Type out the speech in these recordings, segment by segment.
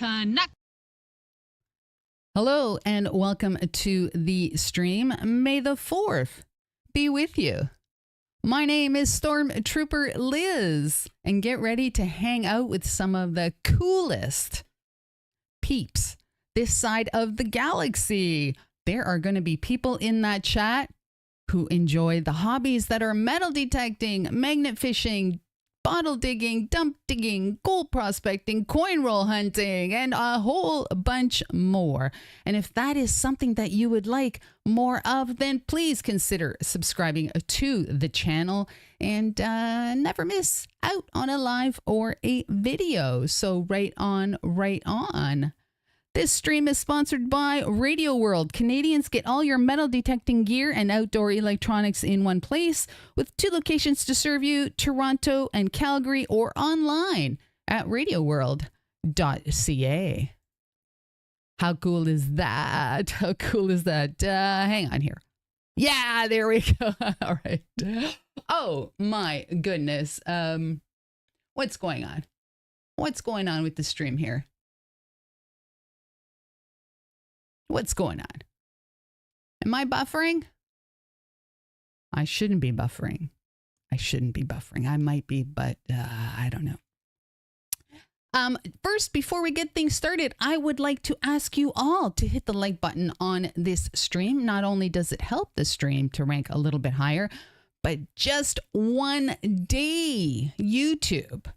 Canuck. Hello and welcome to the stream. May the 4th be with you. My name is Stormtrooper Liz, and get ready to hang out with some of the coolest peeps this side of the galaxy. There are going to be people in that chat who enjoy the hobbies that are metal detecting, magnet fishing, bottle digging, dump digging, gold prospecting, coin roll hunting, and a whole bunch more. And if that is something that you would like more of, then please consider subscribing to the channel and never miss out on a live or a video. So right on, right on. This stream is sponsored by Radio World. Canadians, get all your metal detecting gear and outdoor electronics in one place with 2 locations to serve you, Toronto and Calgary, or online at radioworld.ca. How cool is that? How cool is that? Hang on here. Yeah, there we go. All right. Oh my goodness. What's going on? What's going on with the stream here? What's going on? Am I buffering? I shouldn't be buffering. I shouldn't be buffering. I might be, but I don't know. First, before we get things started, I would like to ask you all to hit the like button on this stream. Not only does it help the stream to rank a little bit higher, but just one day, YouTube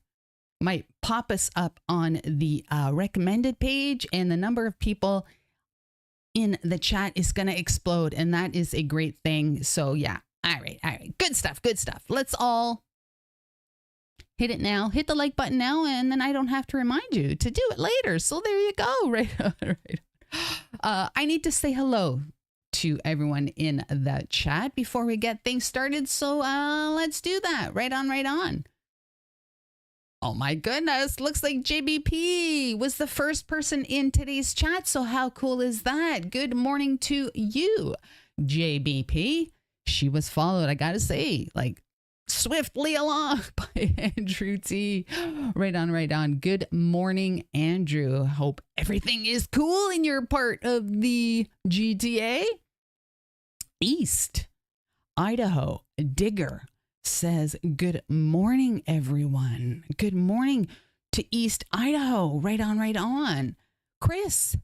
might pop us up on the recommended page, and the number of people in the chat is going to explode, and that is a great thing. So yeah, all right, good stuff. Let's all hit it now. Hit the like button now, and then I don't have to remind you to do it later. So there you go. Right on. I need to say hello to everyone in the chat before we get things started. So let's do that. Right on. Oh my goodness, looks like JBP was the first person in today's chat, so how cool is that? Good morning to you, JBP. She was followed, I gotta say, like swiftly along by Andrew T. Right on. Good morning, Andrew. Hope everything is cool in your part of the GTA. East Idaho Digger says, good morning, everyone. Good morning to East Idaho. Right on. Chris,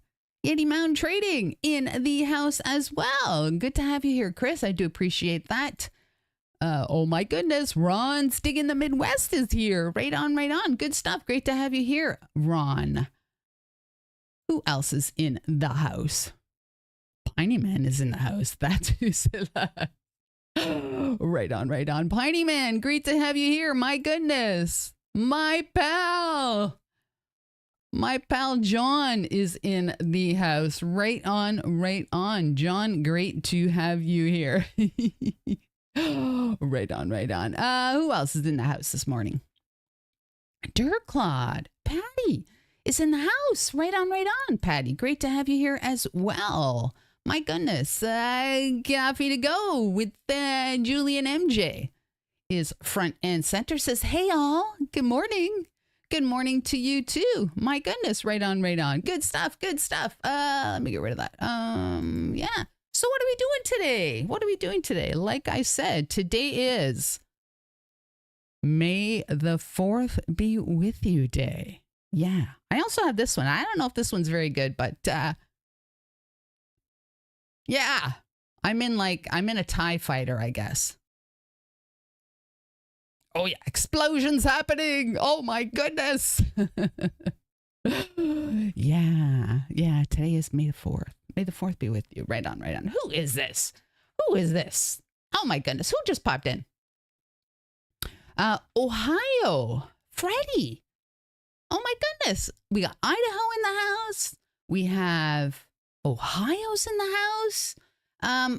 Yeti Mountain Trading in the house as well. Good to have you here, Chris. I do appreciate that. Oh my goodness, Ron's Digging the Midwest is here. Right on. Good stuff. Great to have you here, Ron. Who else is in the house? Piney Man is in the house. That's who said that. Right on. Piney Man, great to have you here. My goodness. My pal John is in the house. Right on. John, great to have you here. Right on. Who else is in the house this morning? Dirkclad. Patty is in the house. Right on. Patty, great to have you here as well. My goodness, coffee to go with Julian MJ is front and center. Says, hey all, good morning. Good morning to you too. My goodness, right on. Good stuff. Let me get rid of that. Yeah. So what are we doing today? Like I said, today is May the 4th be with you day. Yeah. I also have this one. I don't know if this one's very good, but yeah, I'm in a TIE fighter, I guess. Oh yeah, explosions happening. Oh my goodness. Yeah, today is May the 4th. May the 4th be with you. Right on. Who is this? Oh my goodness, who just popped in? Ohio, Freddie. Oh my goodness, we got Idaho in the house. We have Ohio's in the house.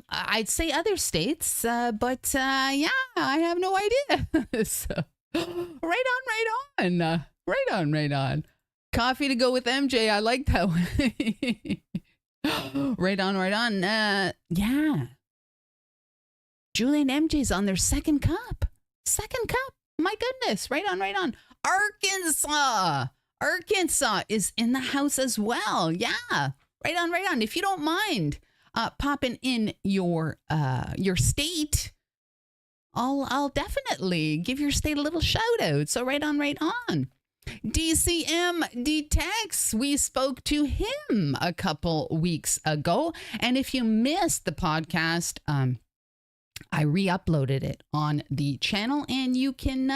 I'd say other states, but yeah, I have no idea. So, right on. Coffee to go with MJ. I like that one. Right on. Yeah. Julian MJ's on their second cup. My goodness. Right on. Arkansas. Arkansas is in the house as well. Yeah, right on, right on. If you don't mind popping in your state, I'll definitely give your state a little shout out. So right on, right on. DCM Detects, we spoke to him a couple weeks ago. And if you missed the podcast, I re-uploaded it on the channel and you can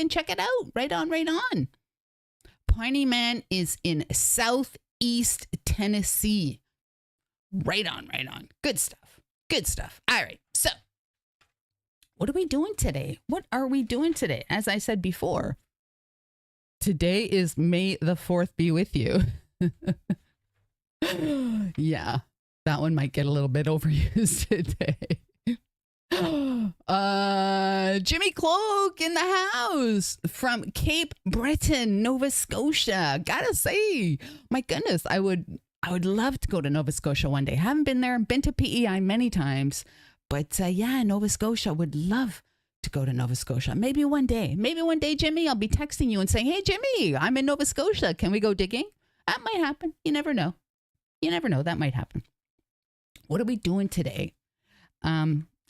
check it out. Right on, right on. Piney Man is in Southeast Tennessee. Right on, right on. Good stuff. Good stuff. All right. So what are we doing today? What are we doing today? As I said before, today is May the 4th be with you. Yeah, that one might get a little bit overused today. Jimmy Cloak in the house from Cape Breton, Nova Scotia. Gotta say, my goodness, I would love to go to Nova Scotia one day. Haven't been there. Been to PEI many times. But yeah, Nova Scotia, would love to go to Nova Scotia. Maybe one day, Jimmy, I'll be texting you and saying, hey, Jimmy, I'm in Nova Scotia. Can we go digging? That might happen. You never know. You never know. That might happen. What are we doing today?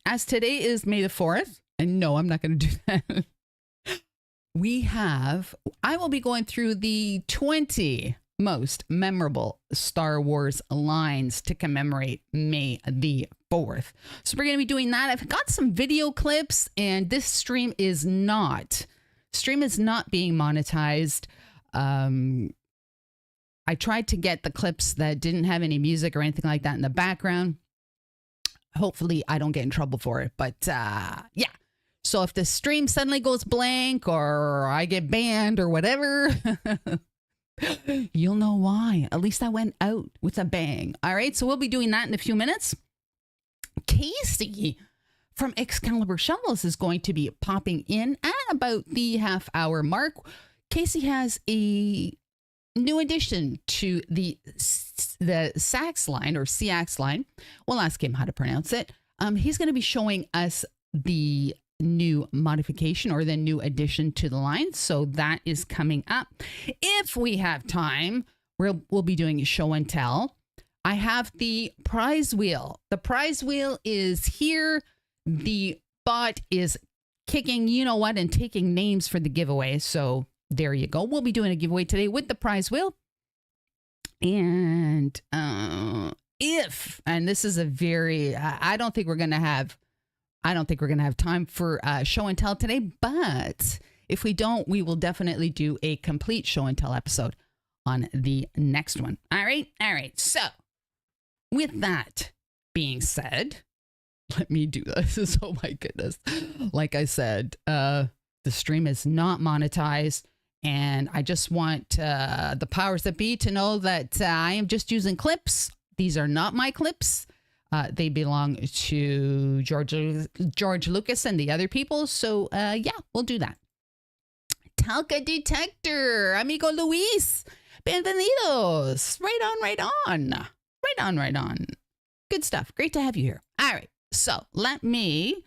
As today is May the 4th, and no, I'm not going to do that. I will be going through the 20 most memorable Star Wars lines to commemorate May the 4th. So we're going to be doing that. I've got some video clips, and this stream is not being monetized. I tried to get the clips that didn't have any music or anything like that in the background. Hopefully I don't get in trouble for it, but yeah. So if the stream suddenly goes blank or I get banned or whatever, you'll know why. At least I went out with a bang. All right, so we'll be doing that in a few minutes. Casey from Excalibur Shovels is going to be popping in at about the half-hour mark. Casey has a new addition to the sax line or CX line. We'll ask him how to pronounce it. He's going to be showing us the new modification or the new addition to the line. So that is coming up. If we have time, we'll be doing a show and tell. I have the prize wheel. The prize wheel is here. The bot is kicking, you know what, and taking names for the giveaway. So there you go. We'll be doing a giveaway today with the prize wheel. And and this is a very, I don't think we're going to have time for show and tell today, but if we don't, we will definitely do a complete show and tell episode on the next one. All right. So with that being said, let me do this. Oh my goodness. Like I said, the stream is not monetized. And I just want the powers that be to know that I am just using clips. These are not my clips. They belong to George Lucas and the other people. So yeah, we'll do that. Talca Detector, amigo Luis, bienvenidos. Right on. Good stuff. Great to have you here. All right. So let me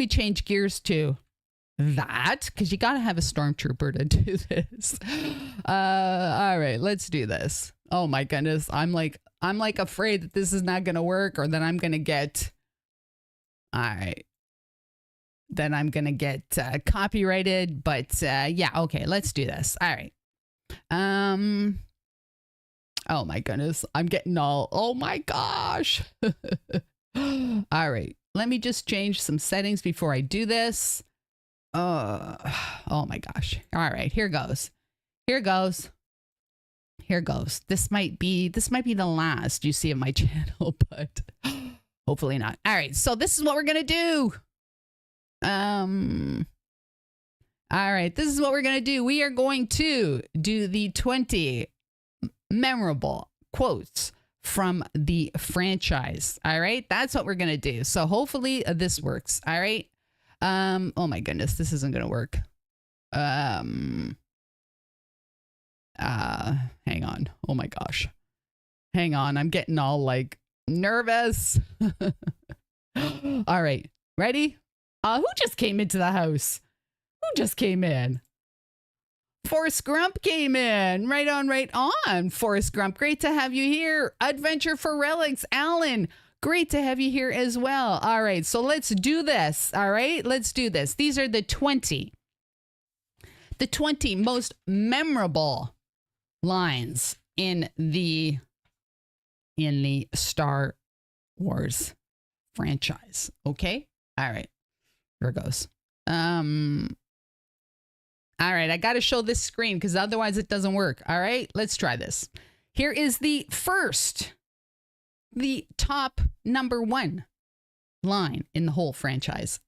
change gears to that, because you got to have a stormtrooper to do this. All right, let's do this. Oh my goodness. I'm like afraid that this is not going to work, or that I'm going to get, all right, then I'm going to get copyrighted. But yeah, okay, let's do this. All right. Oh my goodness. I'm getting all, oh my gosh. All right. Let me just change some settings before I do this. Oh my gosh. All right, here goes. This might be the last you see of my channel, but hopefully not. All right, so this is what we're gonna do. All right, this is what we're gonna do. We are going to do the 20 memorable quotes from the franchise. All right, that's what we're gonna do. So hopefully this works. All right. Oh my goodness, this isn't gonna work. Hang on. Oh my gosh. Hang on, I'm getting all like nervous. All right, ready? Who just came into the house? Who just came in? Forrest Grump came in. Right on, right on. Forrest Grump, great to have you here. Adventure for Relics, Alan, great to have you here as well. All right, so let's do this. All right, let's do this. These are the 20 most memorable lines in the Star Wars franchise. Okay? All right. Here it goes. All right, I got to show this screen because otherwise it doesn't work. All right, let's try this. Here is the top number 1 line in the whole franchise.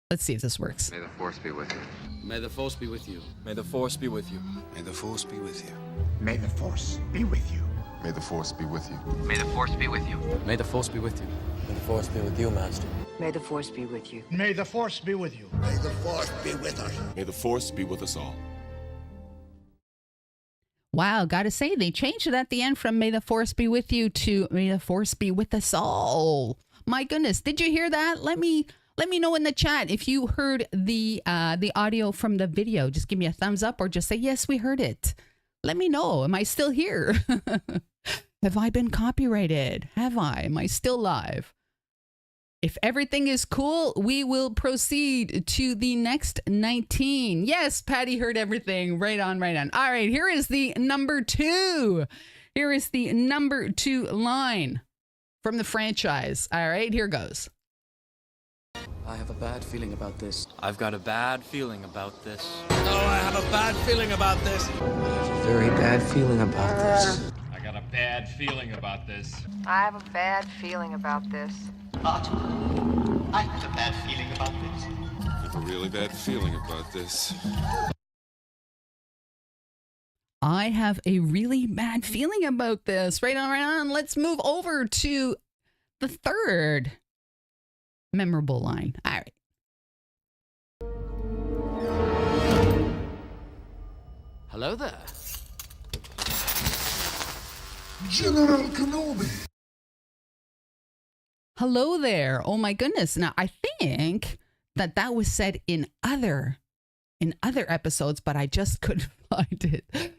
Let's see if this works. May the Force be with you. May the Force be with you. May the Force be with you. May the Force be with you. May the Force be with you. May the Force be with you. May the Force be with you. May the Force be with you. May the Force be with you, Master. May the Force be with you. May the Force be with you. May the Force be with us. May the Force be with us all. Wow, gotta say, they changed it at the end from May the Force be with you to May the Force be with us all. My goodness, did you hear that? Let me know in the chat if you heard the audio from the video. Just give me a thumbs up or just say, yes, we heard it. Let me know. Am I still here? Have I been copyrighted? Have I? Am I still live? If everything is cool, we will proceed to the next 19. Yes, Patty heard everything. Right on, right on. All right, here is the number 2. Here is the number 2 line from the franchise. All right, here goes. I have a bad feeling about this. I've got a bad feeling about this. Oh, I have a bad feeling about this. I have a very bad feeling about this. I got a bad feeling about this. I have a bad feeling about this. I have a bad feeling about this. I have a really bad feeling about this. I have a really bad feeling about this. Right on, right on. Let's move over to the 3rd memorable line. All right. Hello there. General Kenobi. Hello there. Oh my goodness. Now I think that was said in other episodes, but I just couldn't find it.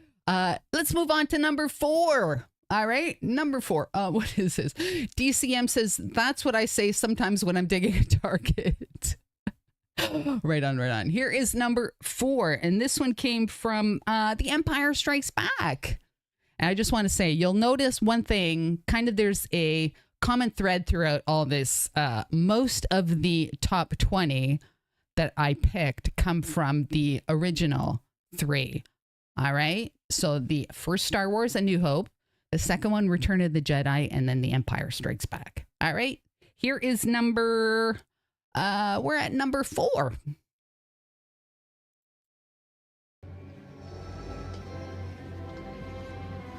Let's move on to number 4. All right, number 4. What is this? DCM says, that's what I say sometimes when I'm digging a target. Right on, right on. Here is number 4. And this one came from The Empire Strikes Back. And I just want to say, you'll notice one thing, kind of there's a common thread throughout all this. Most of the top 20 that I picked come from the original 3. All right. So the first Star Wars, A New Hope, the second one, Return of the Jedi, and then The Empire Strikes Back. All right. Here is we're at number 4.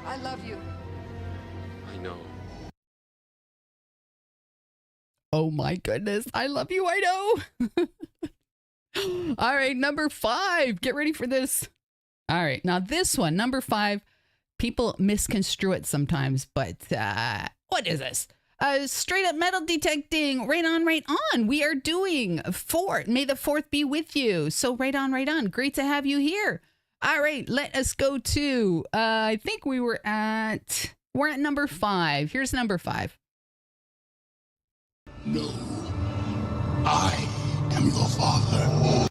I love you. I know. Oh my goodness. I love you. I know. All right. Number 5. Get ready for this. All right. Now this one, number 5, people misconstrue it sometimes, but what is this? Straight up metal detecting. Right on, right on. We are doing 4. May the 4th be with you. So right on, right on. Great to have you here. All right, let us go to, I think we're at number 5. Here's number 5. No, I am your father.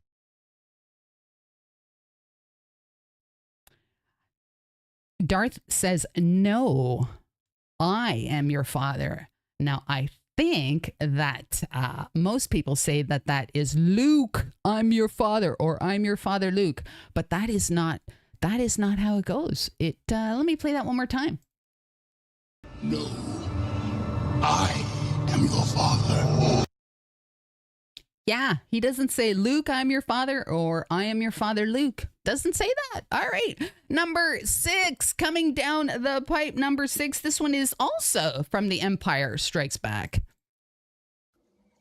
Darth says, no, I am your father. Now, I think that most people say that is Luke, I'm your father, or I'm your father, Luke. But that is not how it goes. Let me play that one more time. No, I am your father. Yeah, he doesn't say, Luke, I'm your father, or I am your father, Luke. Doesn't say that. All right. Number 6, coming down the pipe, number 6. This one is also from The Empire Strikes Back.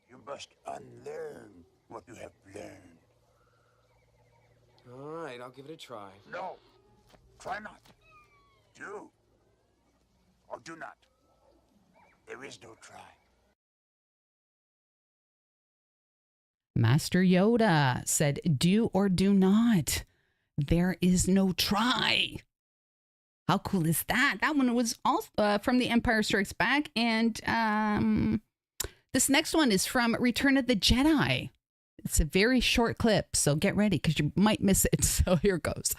You must unlearn what you have learned. All right, I'll give it a try. No, try not. Do or do not. There is no try. Master Yoda said, do or do not. there is no try. How cool is that? That one was also from The Empire Strikes Back. And this next one is from Return of the Jedi. It's a very short clip, so get ready because you might miss it. So here goes.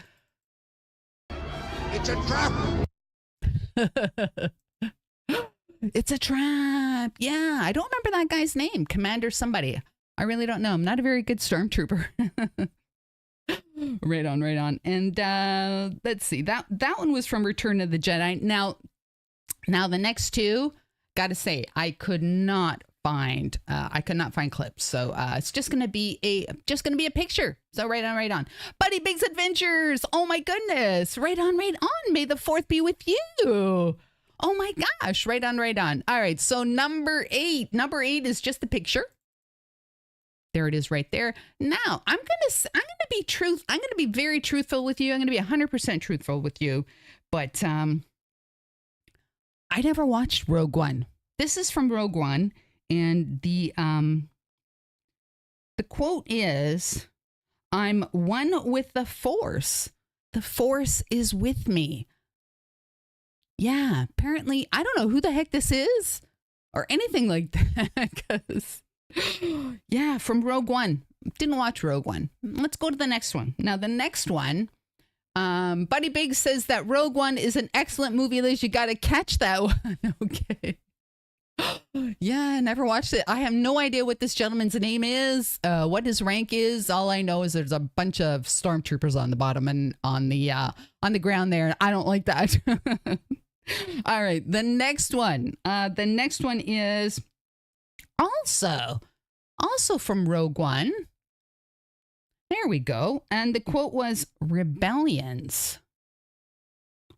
It's a trap! It's a trap. Yeah, I don't remember that guy's name. Commander somebody. I really don't know. I'm not a very good stormtrooper. Right on, right on. And let's see. That one was from Return of the Jedi. Now the next two, gotta say, I could not find clips. So it's just gonna be a picture. So right on. Buddy Big's Adventures. Oh my goodness. Right on. May the 4th be with you. Oh my gosh. Right on. All right. So number 8 is just a picture. There it is right there. Now I'm gonna be very truthful with you. I'm gonna be 100% truthful with you. But I never watched Rogue One. This is from Rogue One, and the quote is, "I'm one with the Force. The Force is with me." Yeah, apparently I don't know who the heck this is or anything like that. Because yeah, from Rogue One. Didn't watch Rogue One. Let's go to the next one. Now, the next one, Buddy Big says that Rogue One is an excellent movie, Liz. You got to catch that one. Okay. Yeah, never watched it. I have no idea what this gentleman's name is, what his rank is. All I know is there's a bunch of stormtroopers on the bottom and on the ground there. I don't like that. All right, the next one. The next one is also from Rogue One. There we go. And the quote was, "Rebellions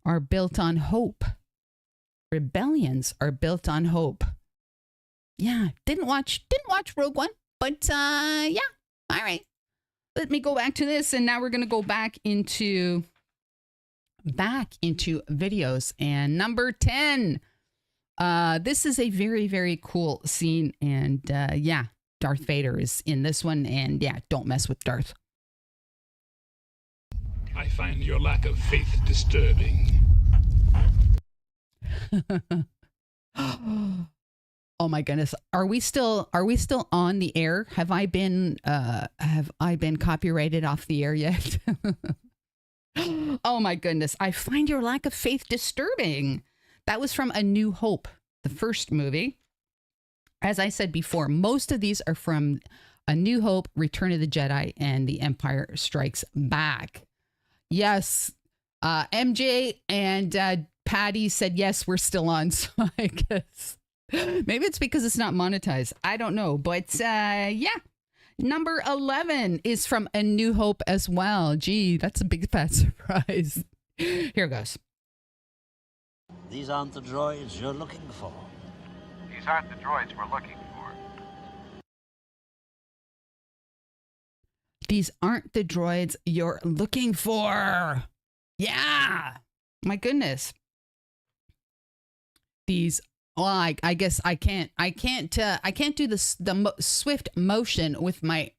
are built on hope. Rebellions are built on hope." Yeah, didn't watch Rogue One, but yeah. All right. Let me go back to this, and now we're going to go back into videos. And number 10. This is a very, very cool scene, and yeah, Darth Vader is in this one, and yeah, don't mess with Darth. I find your lack of faith disturbing. Oh my goodness, are we still on the air? Have I been copyrighted off the air yet? Oh my goodness, I find your lack of faith disturbing. That was from A New Hope, the first movie. As I said before, most of these are from A New Hope, Return of the Jedi, and The Empire Strikes Back. Yes, MJ and Patty said, yes, we're still on. So I guess maybe it's because it's not monetized. I don't know. But yeah, number 11 is from A New Hope as well. Gee, that's a big fat surprise. Here goes. These aren't the droids you're looking for. These aren't the droids we're looking for. These aren't the droids you're looking for. Yeah. My goodness. These, well, I guess I can't do the swift motion with my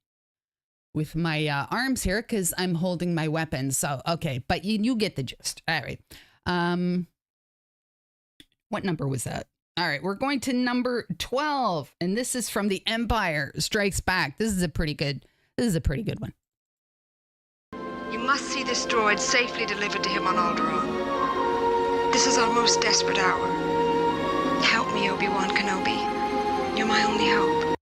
arms here because I'm holding my weapon. So, okay, but you get the gist. All right. What number was that? All right, we're going to number 12, and this is from The Empire Strikes Back. This is a pretty good one. You must see this droid safely delivered to him on Alderaan. This is our most desperate hour. Help me, Obi-Wan Kenobi. You're my only hope.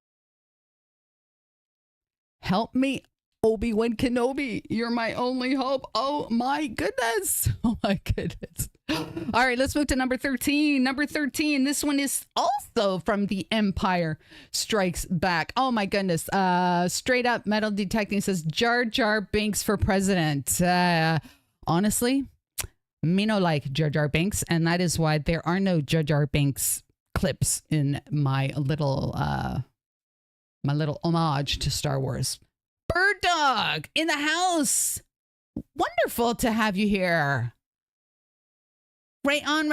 Help me, Obi-Wan Kenobi. You're my only hope. Oh my goodness. Oh my goodness. All right, let's move to number 13. Number 13, this one is also from The Empire Strikes Back. Oh my goodness. Straight up metal detecting says Jar Jar Binks for president. Honestly, me no like Jar Jar Binks, and that is why there are no Jar Jar Binks clips in my little homage to Star Wars. Bird Dog in the house. Wonderful to have you here. Right on.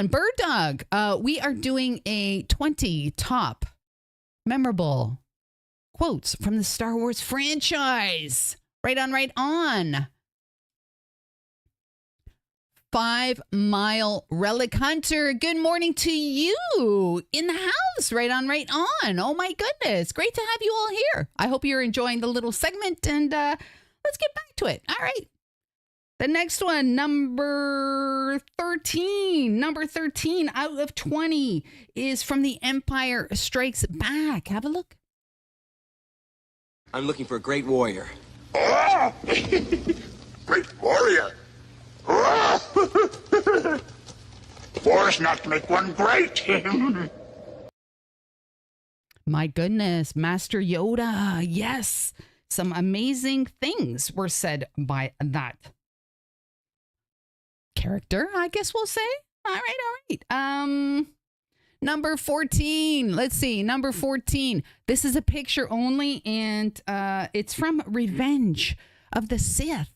Bird Dog. We are doing a 20 top memorable quotes from the Star Wars franchise. Right on. 5-mile relic hunter. Good morning to you in the house. Right on, right on. Oh my goodness. Great to have you all here. I hope you're enjoying the little segment, and let's get back to it. All right. The next one, number 13. Number 13 out of 20 is from The Empire Strikes Back. Have a look. I'm looking for a great warrior. Great warrior. Wars not make one great. My goodness, Master Yoda. Yes, some amazing things were said by that character, I guess we'll say. All right. Number 14. Let's see. Number 14. This is a picture only, and it's from Revenge of the Sith.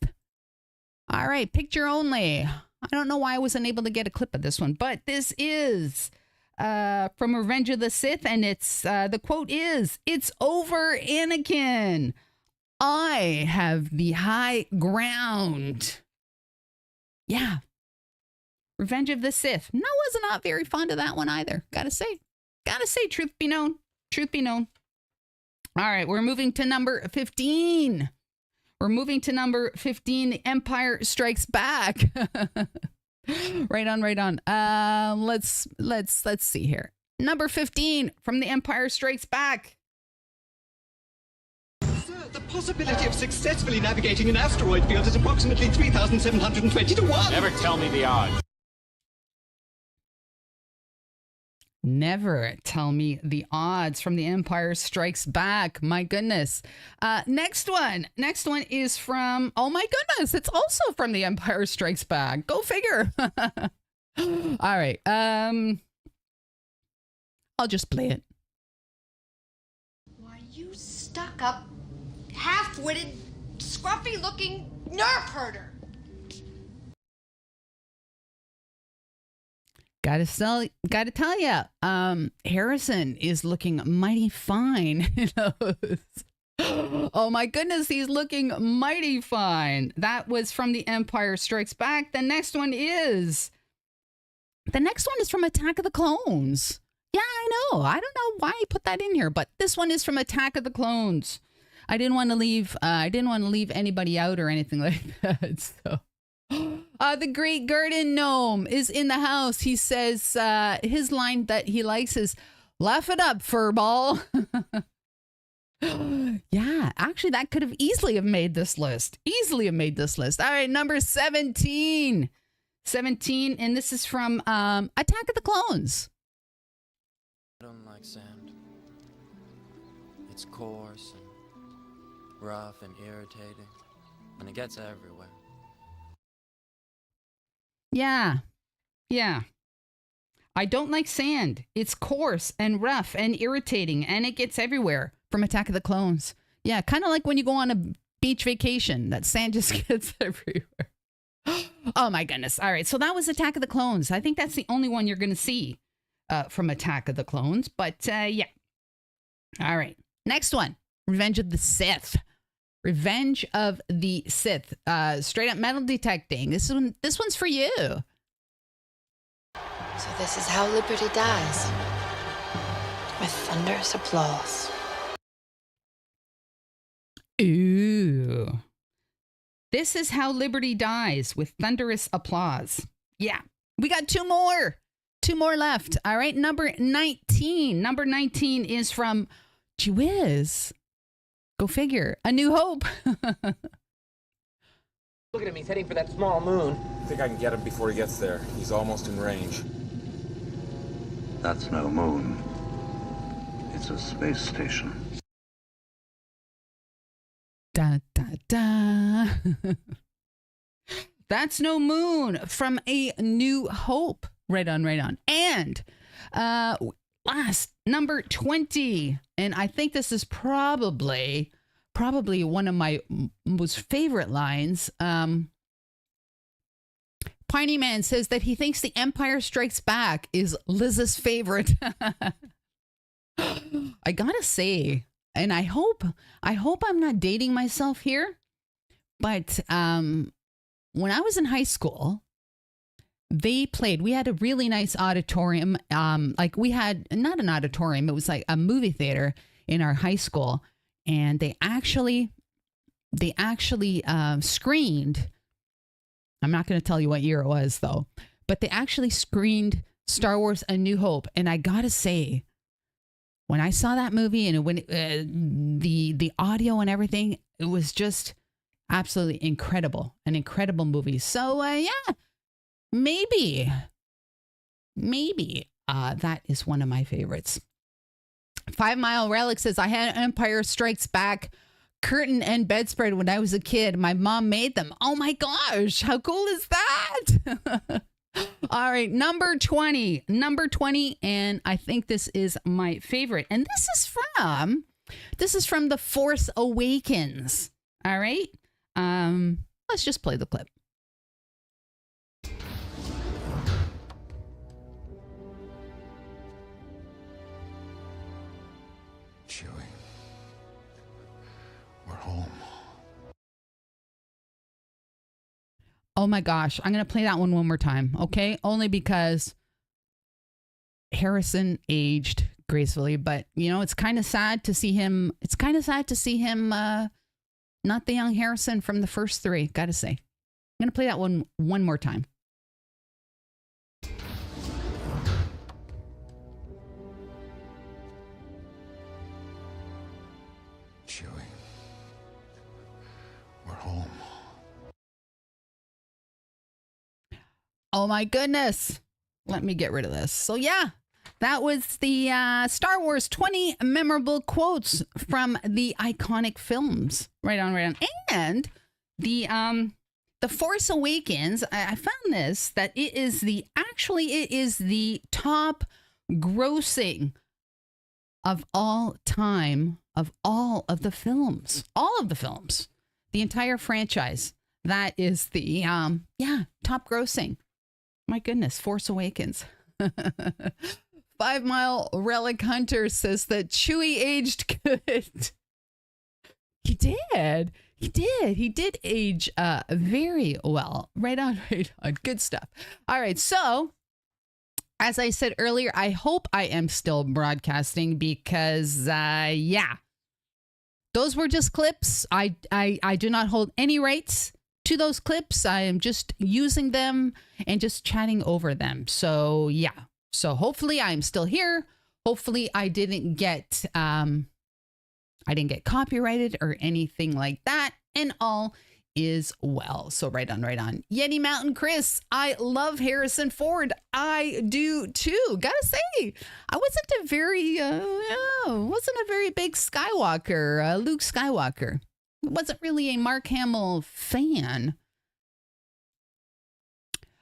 All right, picture only. I don't know why I wasn't able to get a clip of this one, but this is from Revenge of the Sith, and it's the quote is, "It's over, Anakin. I have the high ground." Yeah. Revenge of the Sith. No, I was not very fond of that one either. Gotta say, truth be known. Truth be known. All right, we're moving to number 15. The Empire Strikes Back. Right on, right on. Let's see here. Number 15 from The Empire Strikes Back. Sir, the possibility of successfully navigating an asteroid field is approximately 3,720 to 1. Never tell me the odds. Never tell me the odds from The Empire Strikes Back. My goodness. Next one is from, oh my goodness, it's also from The Empire Strikes Back. Go figure. All right. I'll just play it. Why, you stuck-up, half-witted, scruffy-looking nerf herder. Gotta tell you, Harrison is looking mighty fine. Oh my goodness, he's looking mighty fine. That was from The Empire Strikes Back. The next one is from Attack of the Clones. Yeah, I know. I don't know why I put that in here, but this one is from Attack of the Clones. I didn't want to leave anybody out or anything like that. So. The Great Garden Gnome is in the house. He says his line that he likes is, "Laugh it up, furball." Yeah, actually, that could have easily have made this list. All right, number 17. 17, and this is from Attack of the Clones. I don't like sand. It's coarse and rough and irritating, and it gets everywhere. Yeah. I don't like sand. It's coarse and rough and irritating, and it gets everywhere. From Attack of the Clones. Yeah, kind of like when you go on a beach vacation, that sand just gets everywhere. Oh my goodness. All right, so that was Attack of the Clones. I think that's the only one you're going to see from Attack of the Clones, but yeah. All right, next one, Revenge of the Sith. Revenge of the Sith. Straight up metal detecting. This one's for you. So this is how liberty dies. With thunderous applause. Ooh. This is how liberty dies, with thunderous applause. Yeah. We got two more left. All right. Number 19. Number 19 is from, gee whiz. Go figure. A New Hope. Look at him, he's heading for that small moon. I think I can get him before he gets there. He's almost in range. That's no moon. It's a space station. Da, da, da. That's no moon from A New Hope. Right on, right on. And last, number 20. And I think this is probably one of my most favorite lines. Piney Man says that he thinks The Empire Strikes Back is Liz's favorite. I gotta say, and I hope I'm not dating myself here, but when I was in high school, they played. We had a really nice auditorium. Like we had not an auditorium, it was like a movie theater in our high school, and they actually screened. I'm not going to tell you what year it was though, but they actually screened Star Wars: A New Hope, and I gotta say, when I saw that movie and when the audio and everything, it was just absolutely incredible, an incredible movie. So yeah, maybe that is one of my favorites. 5 Mile Relic says, I had Empire Strikes Back curtain and bedspread when I was a kid. My mom made them. Oh my gosh, how cool is that? All right, number 20, and I think this is my favorite. And this is from The Force Awakens. All right. Let's just play the clip. Chewie, we're home. Oh my gosh, I'm going to play that one more time, okay? Only because Harrison aged gracefully, but you know, it's kind of sad to see him. Not the young Harrison from the first three, gotta say. I'm going to play that one more time. Chewie, we're home. Oh my goodness. Let me get rid of this. So yeah, that was the Star Wars 20 memorable quotes from the iconic films. Right on. And the Force Awakens, I found this, that it is the top grossing of all time of all of the films. The entire franchise. That is the top grossing. My goodness, Force Awakens. 5 Mile Relic Hunter says that Chewie aged good. He did age very well. Right on. Good stuff. All right, so as I said earlier, I hope I am still broadcasting because those were just clips. I do not hold any rights to those clips. I am just using them and just chatting over them. So yeah. So hopefully I'm still here. Hopefully I didn't get copyrighted or anything like that, and all is well. So right on. Yeti Mountain Chris, I love Harrison Ford. I do too. Gotta say, I wasn't a very big Skywalker, Luke Skywalker. I wasn't really a Mark Hamill fan.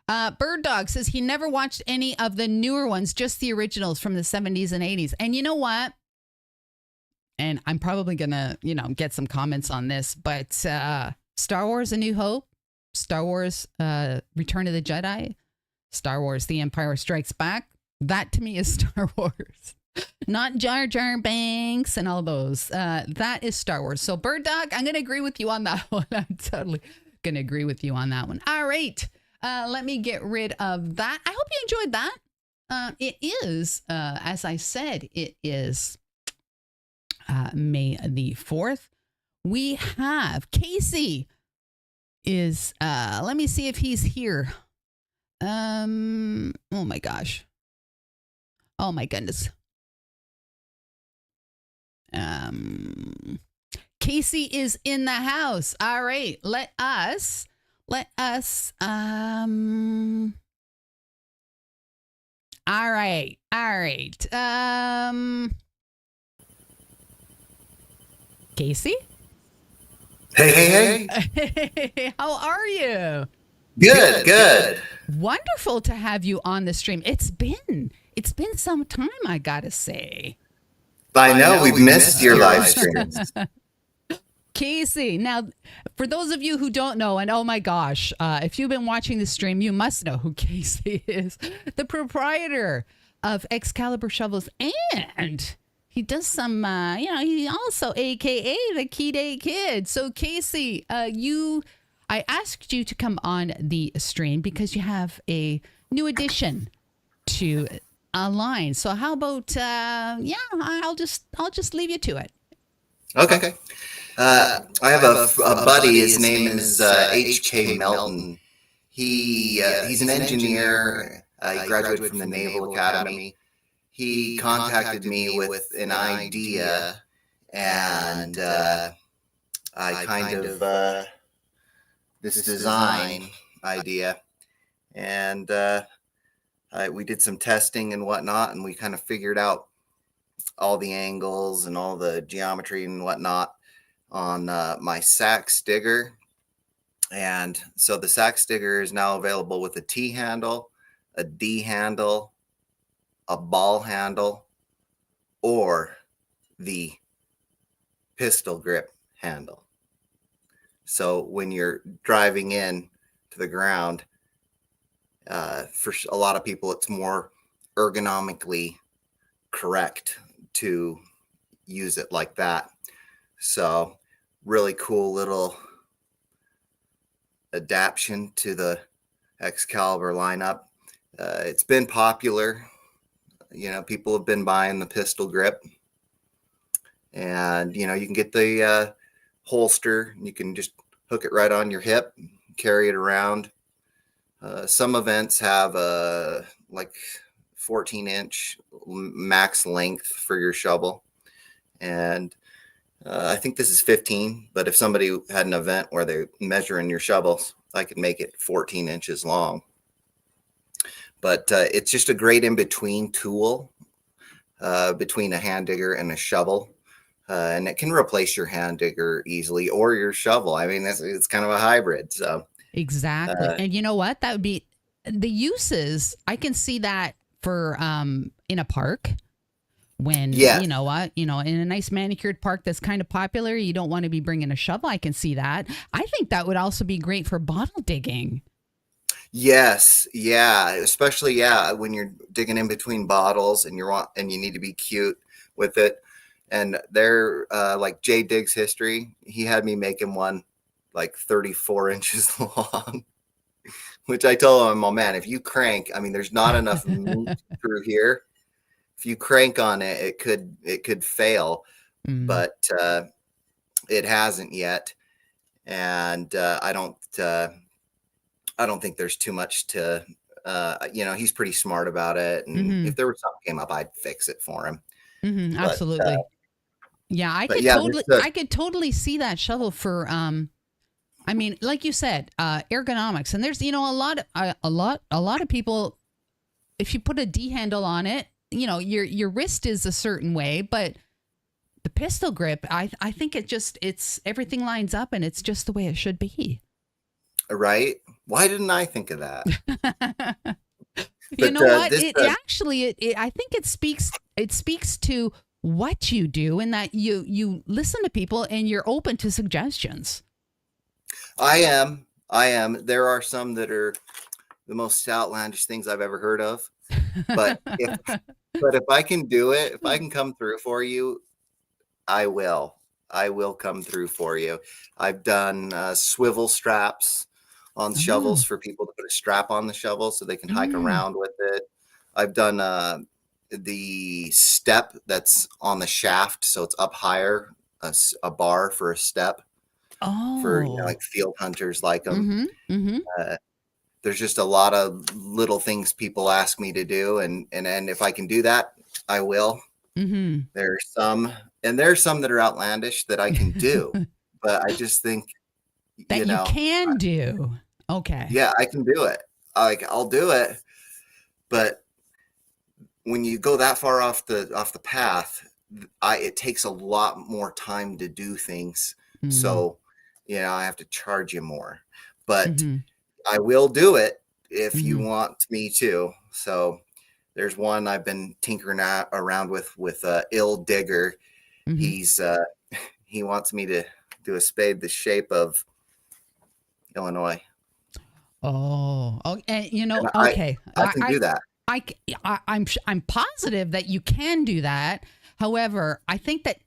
Bird Dog says he never watched any of the newer ones, just the originals from the 70s and 80s. And you know what? And I'm probably gonna, get some comments on this, but Star Wars: A New Hope, Star Wars Return of the Jedi, Star Wars: The Empire Strikes Back, that to me is Star Wars. Not Jar Jar Binks and all those. That is Star Wars. So Bird Dog, I'm gonna agree with you on that one. I'm totally gonna agree with you on that one. All right. Let me get rid of that. I hope you enjoyed that. It is, as I said, it is May the 4th. We have Casey is, let me see if he's here. Oh my gosh. Oh my goodness. Casey is in the house. All right. Let us, all right. Casey? Hey. How are you? Good. Wonderful to have you on the stream. It's been some time, I gotta say. I know, we've missed your live streams. Casey, now, for those of you who don't know, and oh my gosh, if you've been watching the stream, you must know who Casey is. The proprietor of Excalibur Shovels, and he does some, he also, AKA the Key Day Kid. So Casey, I asked you to come on the stream because you have a new addition to a line. So how about I'll just leave you to it. Okay. I have a buddy. His name is 𝗕𝗔𝗖𝗞𝗣𝗦. He's an engineer. He graduated from the Naval Academy. He contacted me with an idea, and I kind of this design idea, and we did some testing and whatnot, and we kind of figured out all the angles and all the geometry and whatnot on my 𝗥𝗔𝗗𝗧𝗘𝗟. And so the 𝗥𝗔𝗗𝗧𝗘𝗟 is now available with a T handle, a D handle, a ball handle, or the pistol grip handle. So when you're driving in to the ground, for a lot of people, it's more ergonomically correct to use it like that. So really cool little adaptation to the EXCALIBUR lineup. It's been popular. People have been buying the pistol grip, and you can get the holster. You can just hook it right on your hip, carry it around. Some events have a 14-inch max length for your shovel, and I think this is 15. But if somebody had an event where they're measuring your shovels, I could make it 14 inches long. But it's just a great in-between tool between a hand digger and a shovel. And it can replace your hand digger easily, or your shovel. I mean, it's kind of a hybrid. So exactly. And you know what? That would be the uses. I can see that for in a park when, you know what, in a nice manicured park that's kind of popular, you don't want to be bringing a shovel. I can see that. I think that would also be great for bottle digging. Yes. Yeah. Especially, when you're digging in between bottles and you need to be cute with it. And they're like 𝗕𝗔�y'𝗧𝗘𝗟. He had me making one 34 inches long, which I told him, oh man, if you crank, I mean, there's not enough meat through here. If you crank on it, it could fail, but it hasn't yet. And I don't think there's too much to, he's pretty smart about it. And if there was something came up, I'd fix it for him. But, absolutely. I could totally see that shovel for, I mean, like you said, ergonomics. And there's, a lot of people, if you put a D handle on it, your wrist is a certain way, but the pistol grip, I think it's everything lines up and it's just the way it should be. Right? Why didn't I think of that? You know what? I think it speaks to what you do, and that you listen to people and you're open to suggestions. I am. There are some that are the most outlandish things I've ever heard of. But if I can do it, if I can come through for you, I will. I will come through for you. I've done swivel straps on shovels for people to put a strap on the shovel so they can hike around with it. I've done the step that's on the shaft, so it's up higher, a bar for a step. For field hunters like them. There's just a lot of little things people ask me to do, and if I can do that, I will. There's some that are outlandish that I can do, but I just think that you can do. Okay. Yeah, I can do it. I'll do it, but when you go that far off the path, it takes a lot more time to do things. So, I have to charge you more, but I will do it if you want me to. So there's one I've been tinkering around with 𝗕𝗔𝗗𝗪. He wants me to do a spade the shape of Illinois. Oh, and okay. I can do that. I'm positive that you can do that. However, I think that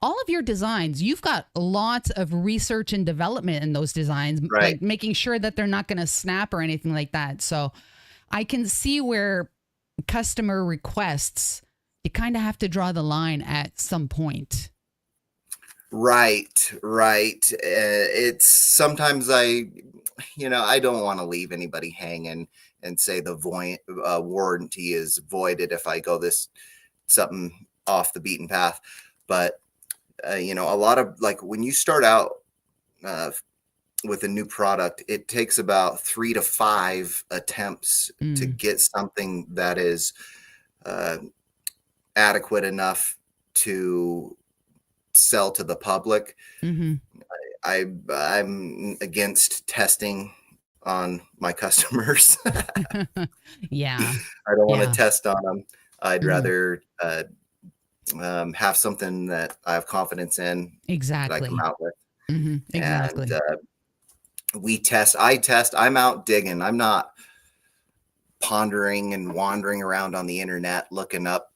all of your designs, you've got lots of research and development in those designs, right? Like making sure that they're not going to snap or anything like that. So I can see where customer requests, you kind of have to draw the line at some point. Right. It's sometimes I don't want to leave anybody hanging and say the warranty is voided if I go something off the beaten path. But, a lot of like when you start out with a new product, it takes about 3 to 5 attempts to get something that is adequate enough to sell to the public. I'm against testing on my customers. Yeah. I don't want to test on them. I'd rather have something that I have confidence in. Exactly. That I come out with. Exactly. And I test. I'm out digging. I'm not pondering and wandering around on the internet looking up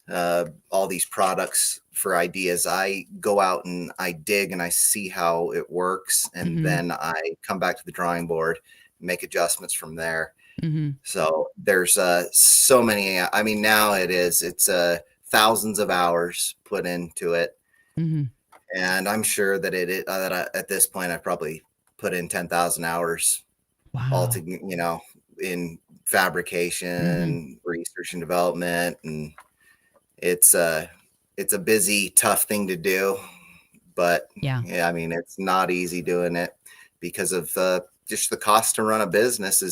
all these products for ideas. I go out and I dig and I see how it works, and then I come back to the drawing board, make adjustments from there. So there's so many. I mean, now it's thousands of hours put into it, and I'm sure that at this point I probably put in 10,000 hours altogether, in fabrication, research and development, and it's a busy, tough thing to do, but I mean, it's not easy doing it because of just the cost to run a business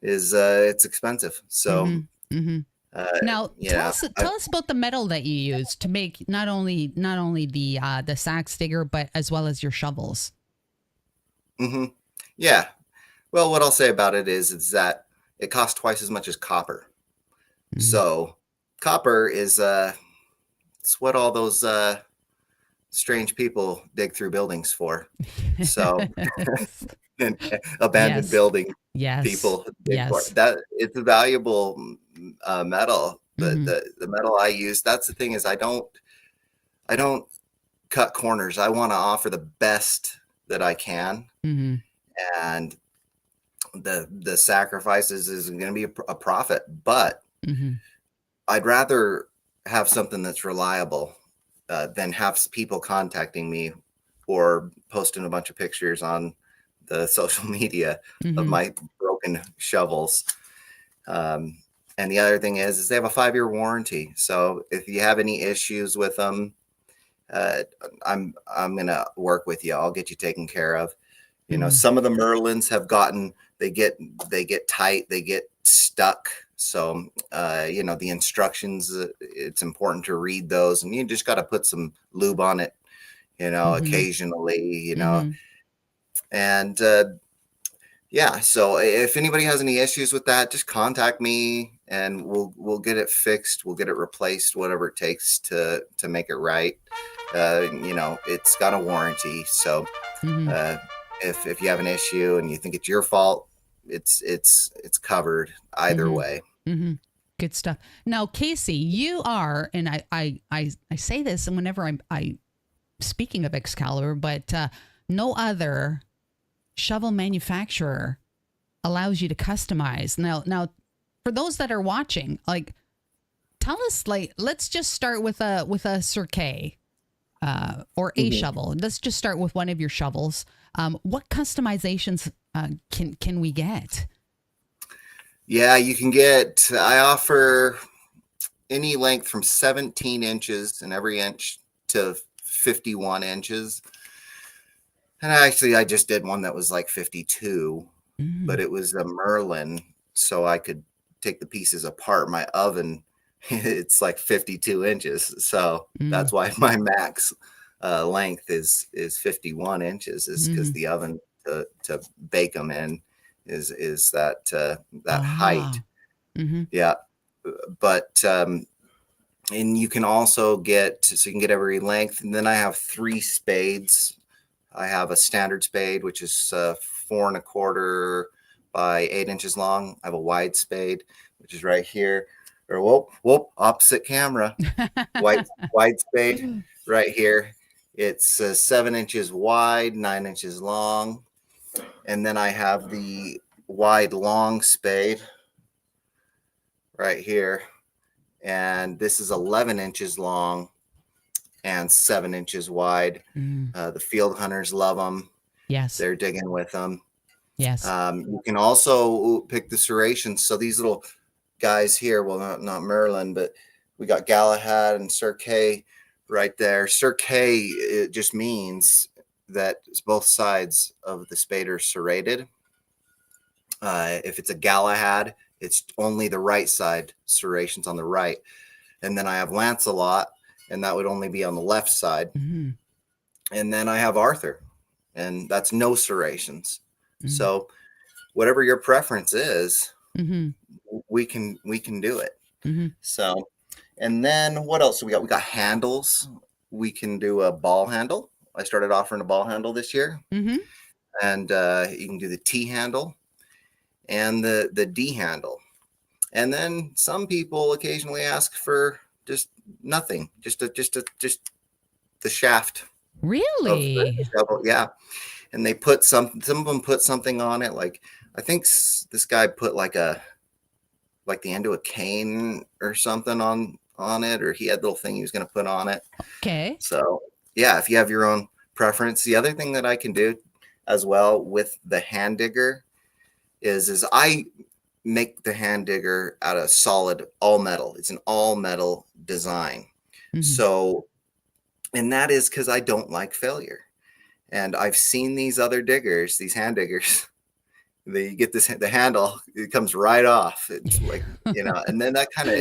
it's expensive. So now tell us about the metal that you use to make not only the sax digger, but as well as your shovels. Yeah. Well, what I'll say about it is that it costs twice as much as copper. So copper is it's what all those strange people dig through buildings for. So abandoned building people dig for that. It's a valuable metal. The metal I use, that's the thing, is I don't cut corners. I want to offer the best that I can. And the sacrifices is going to be a profit, but I'd rather have something that's reliable than have people contacting me or posting a bunch of pictures on the social media of my broken shovels. And the other thing is they have a 5-year warranty. So if you have any issues with them, I'm going to work with you. I'll get you taken care of. Some of the Merlins have they get tight, they get stuck. So, the instructions, it's important to read those, and you just got to put some lube on it, occasionally, and, so if anybody has any issues with that, just contact me and we'll get it fixed. We'll get it replaced, whatever it takes to make it right. It's got a warranty. So, if you have an issue and you think it's your fault, it's covered either way. Good stuff. Now, Casey, you are, and I say this, and whenever I speaking of Excalibur, but no other shovel manufacturer allows you to customize. Now, for those that are watching, like, tell us, like, let's just start with a 𝗕𝗟𝗏 or a shovel. Let's just start with one of your shovels. What customizations can we get? Yeah, you can I offer any length from 17 inches in every inch to 51 inches. And actually, I just did one that was like 52, but it was a Merlin, so I could take the pieces apart. My oven, it's like 52 inches. So that's why my max length is 51 inches, is because the oven to bake them in is that height. Yeah. But and you can also you can get every length. And then I have 3 spades. I have a standard spade, which is 4 1/4 by 8 inches long. I have a wide spade, which is right here. Or opposite camera. wide spade right here. It's 7 inches wide, 9 inches long. And then I have the wide long spade right here, and this is 11 inches long and 7 inches wide. The field hunters love them. Yes, they're digging with them. Yes. You can also pick the serrations. So these little guys here, well, not Merlin, but we got Galahad and 𝗕𝗥𝗙𝗟𝗬 right there. 𝗕𝗥𝗙𝗥𝗙𝗟, it just means that both sides of the spade are serrated. If it's a Galahad, it's only the right side, serrations on the right. And then I have Lancelot, and that would only be on the left side. Mm-hmm. And then I have Arthur, and that's no serrations. Mm-hmm. So whatever your preference is, mm-hmm. we can do it. Mm-hmm. So, and then what else do we got? We got handles. We can do a ball handle. I started offering a ball handle this year. Mm-hmm. And you can do the T handle and the D handle. And then some people occasionally ask for just nothing, just the shaft. Really? Yeah. And they put some of them put something on it. Like, I think this guy put like the end of a cane or something on it, or he had a little thing he was going to put on it. Okay. So yeah, if you have your own preference. The other thing that I can do as well with the hand digger is I make the hand digger out of solid all metal. It's an all metal design. Mm-hmm. So, and that is because I don't like failure. And I've seen these other diggers, these hand diggers, they get the handle, it comes right off. It's like, and then that kind of,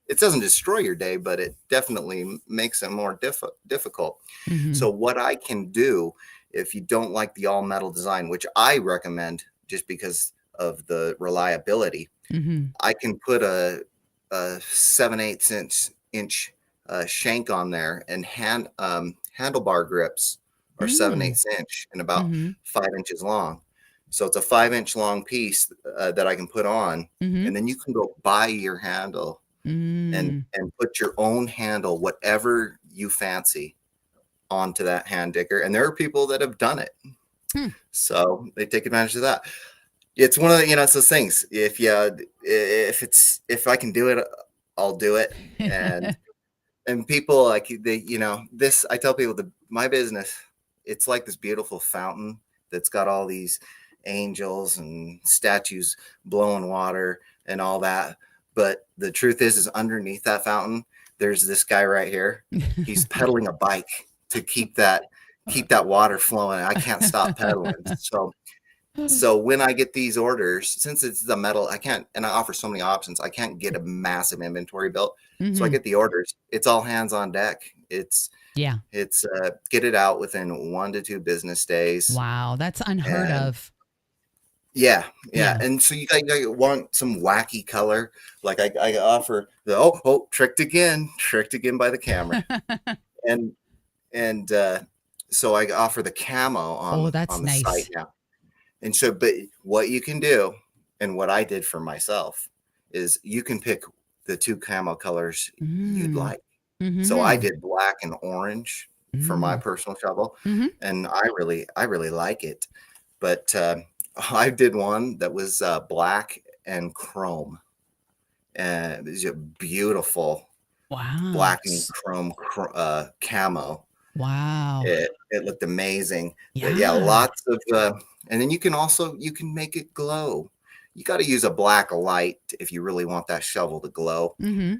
it doesn't destroy your day, but it definitely makes it more difficult. Mm-hmm. So what I can do, if you don't like the all metal design, which I recommend just because of the reliability, mm-hmm. I can put a 7/8 inch shank on there, and handlebar grips are 7/8 inch and about 5 inches long. So it's a 5-inch long piece that I can put on, and then you can go buy your handle and put your own handle, whatever you fancy, onto that hand digger. And there are people that have done it. So they take advantage of that. It's one of the, it's those things. If I can do it, I'll do it. And people like this, I tell people my business, it's like this beautiful fountain that's got all these angels and statues blowing water and all that. But the truth is underneath that fountain, there's this guy right here. He's pedaling a bike to keep that water flowing. I can't stop pedaling. So when I get these orders, since it's the metal, and I offer so many options, I can't get a massive inventory built. Mm-hmm. So I get the orders. It's all hands on deck. It's get it out within 1 to 2 business days. Wow, that's unheard of. Yeah. And so you want some wacky color. Like I offer the tricked again by the camera. and so I offer the camo on the nice site now. And so, but what you can do, and what I did for myself, is you can pick the 2 camo colors you'd like. Mm-hmm. So I did black and orange for my personal shovel, and I really like it. But I did one that was black and chrome, and it was a beautiful black and chrome camo. Wow, it looked amazing. Yeah, lots of. And then you can make it glow. You got to use a black light if you really want that shovel to glow. Mm-hmm.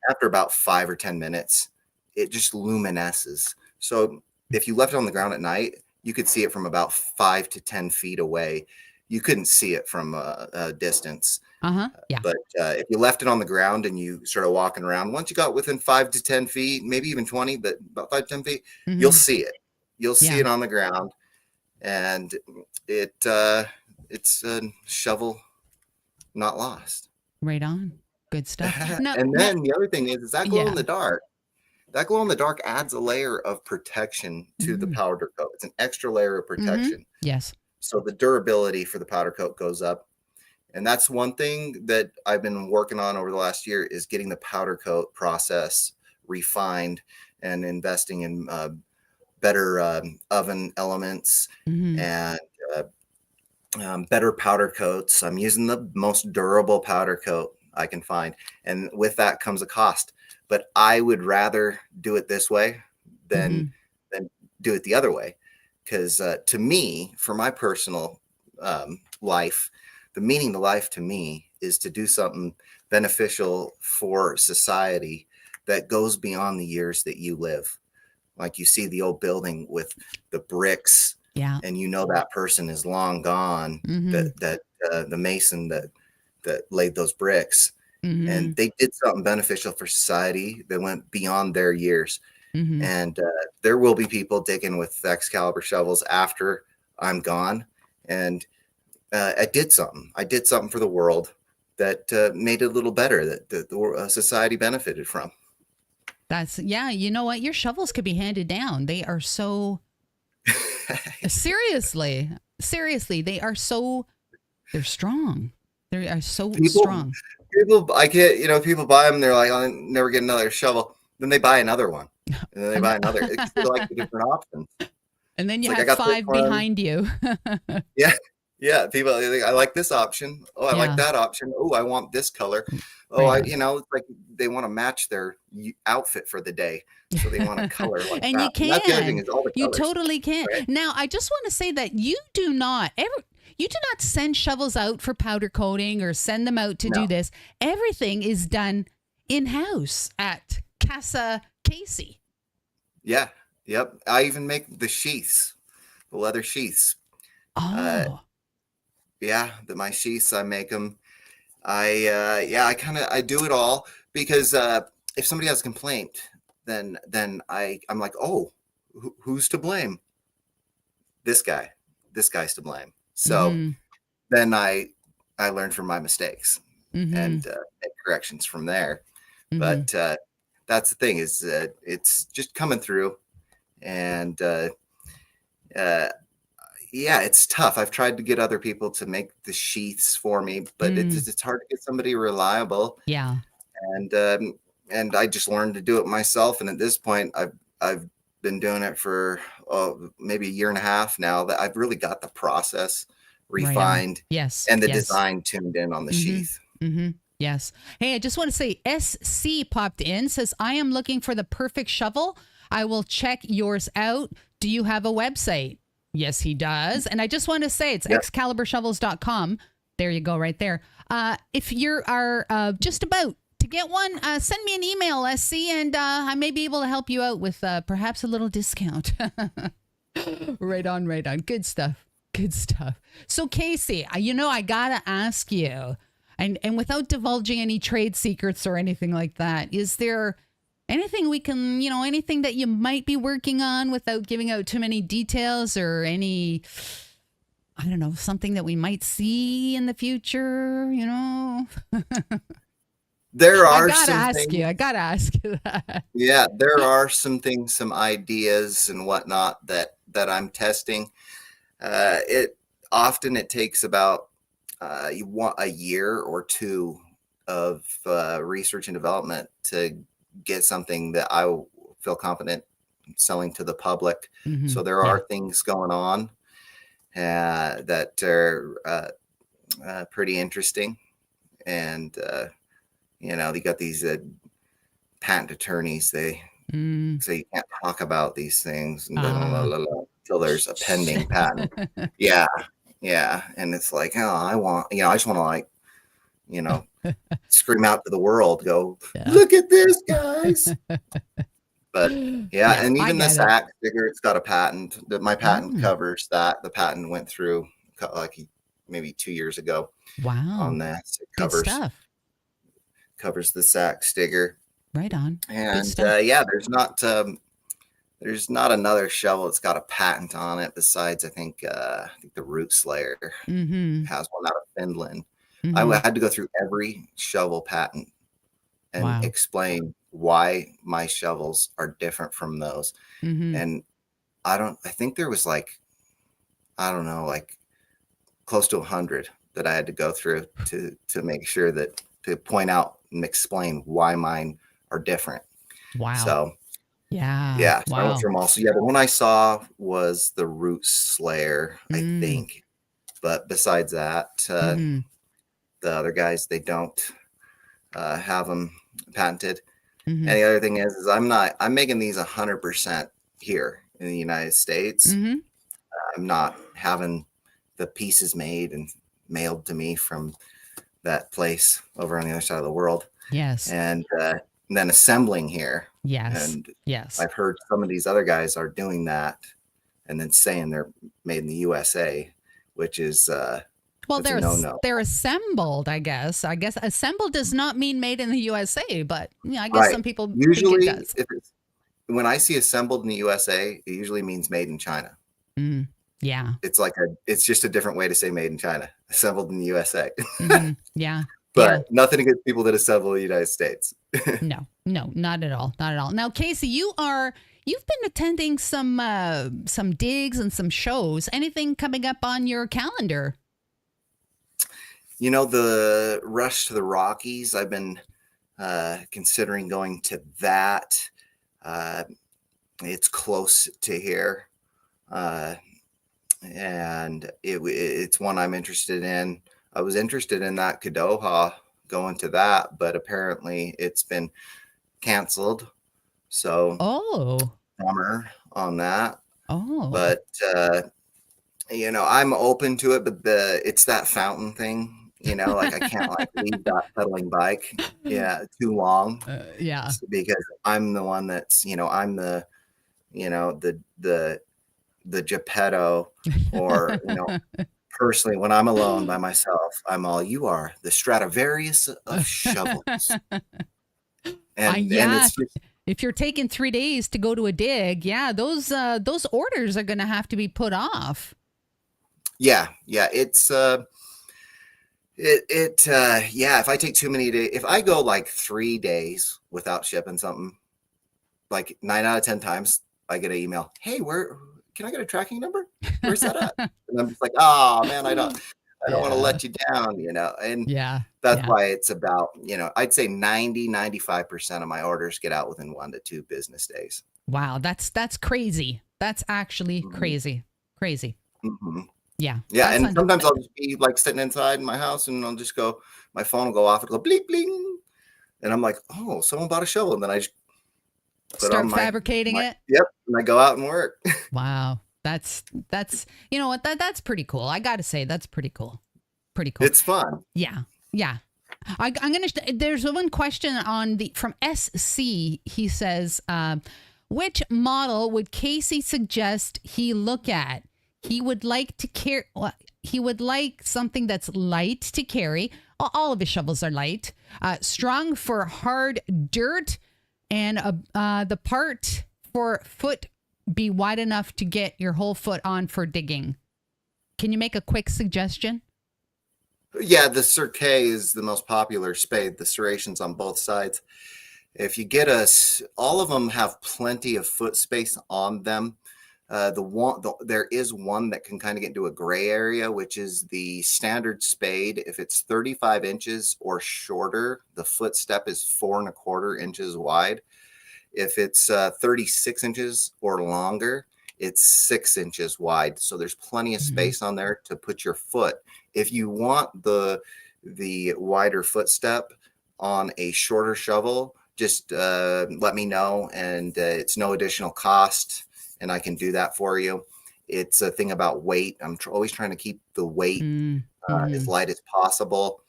After about 5 or 10 minutes, it just luminesces. So if you left it on the ground at night, you could see it from about 5 to 10 feet away. You couldn't see it from a distance. Yeah. But if you left it on the ground and you started walking around, once you got within 5 to 10 feet, maybe even 20, but about 5 to 10 feet, you'll see it. You'll see it on the ground. And it's a shovel not lost. Right on. Good stuff. And then the other thing is that glow in the dark. That glow in the dark adds a layer of protection to the powder coat. It's an extra layer of protection. Yes. So the durability for the powder coat goes up. And that's one thing that I've been working on over the last year, is getting the powder coat process refined and investing in better oven elements and better powder coats. I'm using the most durable powder coat I can find. And with that comes a cost. But I would rather do it this way than do it the other way. Because to me, for my personal life, the meaning to life to me is to do something beneficial for society that goes beyond the years that you live. Like you see the old building with the bricks, and you know that person is long gone. That the mason that laid those bricks, and they did something beneficial for society that went beyond their years. And there will be people digging with Excalibur shovels after I'm gone, and I did something. I did something for the world that made it a little better, that the society benefited from. That's, you know what? Your shovels could be handed down. They are so, seriously, they're strong. They are so strong. People, I can't, people buy them. They're like, I'll never get another shovel. Then they buy another one. And then they buy another. It's like the different options. And then you have 5 behind you. Yeah. People, I like this option. Oh, I like that option. Oh, I want this color. Oh, it's like they want to match their outfit for the day. So they want a color like and that. You can. That's the other thing is all the you colors. totally can. Right? Now, I just want to say that you do not send shovels out for powder coating or send them out to do this. Everything is done in-house at Casa Casey. Yeah. Yep. I even make the sheaths, the leather sheaths. Oh. My sheaths, I make them. I do it all because if somebody has a complaint, then I'm like, oh, who's to blame? This guy's to blame. So then I learn from my mistakes and make corrections from there. But that's the thing is it's just coming through, and it's tough. I've tried to get other people to make the sheaths for me, but it's hard to get somebody reliable. Yeah. And I just learned to do it myself. And at this point, I've been doing it for maybe a year and a half now. That I've really got the process refined. Yes. And the design tuned in on the sheath. Yes. Hey, I just want to say SC popped in, says, I am looking for the perfect shovel. I will check yours out. Do you have a website? Yes, he does. And I just want to say it's EXCALIBURSHOVELS.com. There you go, right there. If you are just about to get one, send me an email, SC, and I may be able to help you out with perhaps a little discount. Right on. Good stuff. So, Casey, I got to ask you, and without divulging any trade secrets or anything like that, is there anything we can, anything that you might be working on without giving out too many details, or any, I don't know, something that we might see in the future, There are I gotta ask you that. Yeah, there are some things, some ideas and whatnot that I'm testing. It takes about you want a year or two of research and development to get something that I will feel confident selling to the public. So there are things going on that are pretty interesting, and they got these patent attorneys. They say you can't talk about these things until there's a pending patent. Yeah, and it's like, oh, I just want to scream out to the world, go, look at this, guys. But and even the sack sticker, it's got a patent. My patent covers that. The patent went through like maybe 2 years ago. Wow. On that, it covers the sack sticker. Right on. And there's not another shovel that's got a patent on it besides I think the 𝗕𝗔𝗖𝗞𝗣𝗔𝗖𝗪 has one out of Finland. I had to go through every shovel patent and explain why my shovels are different from those. And I think there was like close to 100 that I had to go through to make sure to point out and explain why mine are different. Wow. So so I went through them all. So the one I saw was the 𝗕𝗔𝗬𝗪, I think. But besides that, the other guys, they don't have them patented. And the other thing is I'm making these 100% here in the United States. I'm not having the pieces made and mailed to me from that place over on the other side of the world. Yes. And then assembling here. Yes. And yes. I've heard some of these other guys are doing that and then saying they're made in the USA, which is well, they're no. They're assembled, I guess. Assembled does not mean made in the USA, but I guess some people usually think it does. When I see assembled in the USA, it usually means made in China. Yeah. It's just a different way to say made in China, assembled in the USA. Yeah. But nothing against people that assemble in the United States. No, not at all. Not at all. Now, Casey, you've been attending some digs and some shows. Anything coming up on your calendar? The Rush to the Rockies, I've been considering going to that. It's close to here. And it's one I'm interested in. I was interested in that 𝗕𝗔𝗖𝗞𝗣𝗔𝗧, going to that, but apparently it's been canceled. So bummer on that. But I'm open to it, but it's that fountain thing, like I can't leave that pedaling bike too long. Because I'm the one that's, I'm the Geppetto, or personally, when I'm alone by myself, I'm all, you are the Stradivarius of shovels. And it's just, if you're taking 3 days to go to a dig, those orders are going to have to be put off. It's if I take too many days, if I go like 3 days without shipping something, like 9 out of 10 times I get an email, hey, can I get a tracking number? Where's that at? And I'm just like, oh man, I don't want to let you down, and that's why it's about, I'd say 95% of my orders get out within 1 to 2 business days. Wow. That's crazy. That's actually crazy. Yeah. And sometimes I'll just be like sitting inside in my house and I'll just go, my phone will go off and go bling, bling. And I'm like, oh, someone bought a shovel. And then I just start fabricating it. Yep. And I go out and work. Wow. That's you know what, that's pretty cool. I got to say, that's pretty cool. It's fun. Yeah. I'm going to, there's one question from SC. He says, which model would Casey suggest he look at? He would like to carry. He would like something that's light to carry. All of his shovels are light, strong for hard dirt, and the part for foot be wide enough to get your whole foot on for digging. Can you make a quick suggestion? Yeah, the 𝗕𝗥𝗙𝗟𝗏 is the most popular spade. The serrations on both sides. If you get all of them have plenty of foot space on them. There is one that can kind of get into a gray area, which is the standard spade. If it's 35 inches or shorter, the footstep is 4 1/4 inches wide. If it's 36 inches or longer, it's 6 inches wide. So there's plenty of space on there to put your foot. If you want the wider footstep on a shorter shovel, just let me know, and it's no additional cost. And I can do that for you. It's a thing about weight. I'm always trying to keep the weight as light as possible.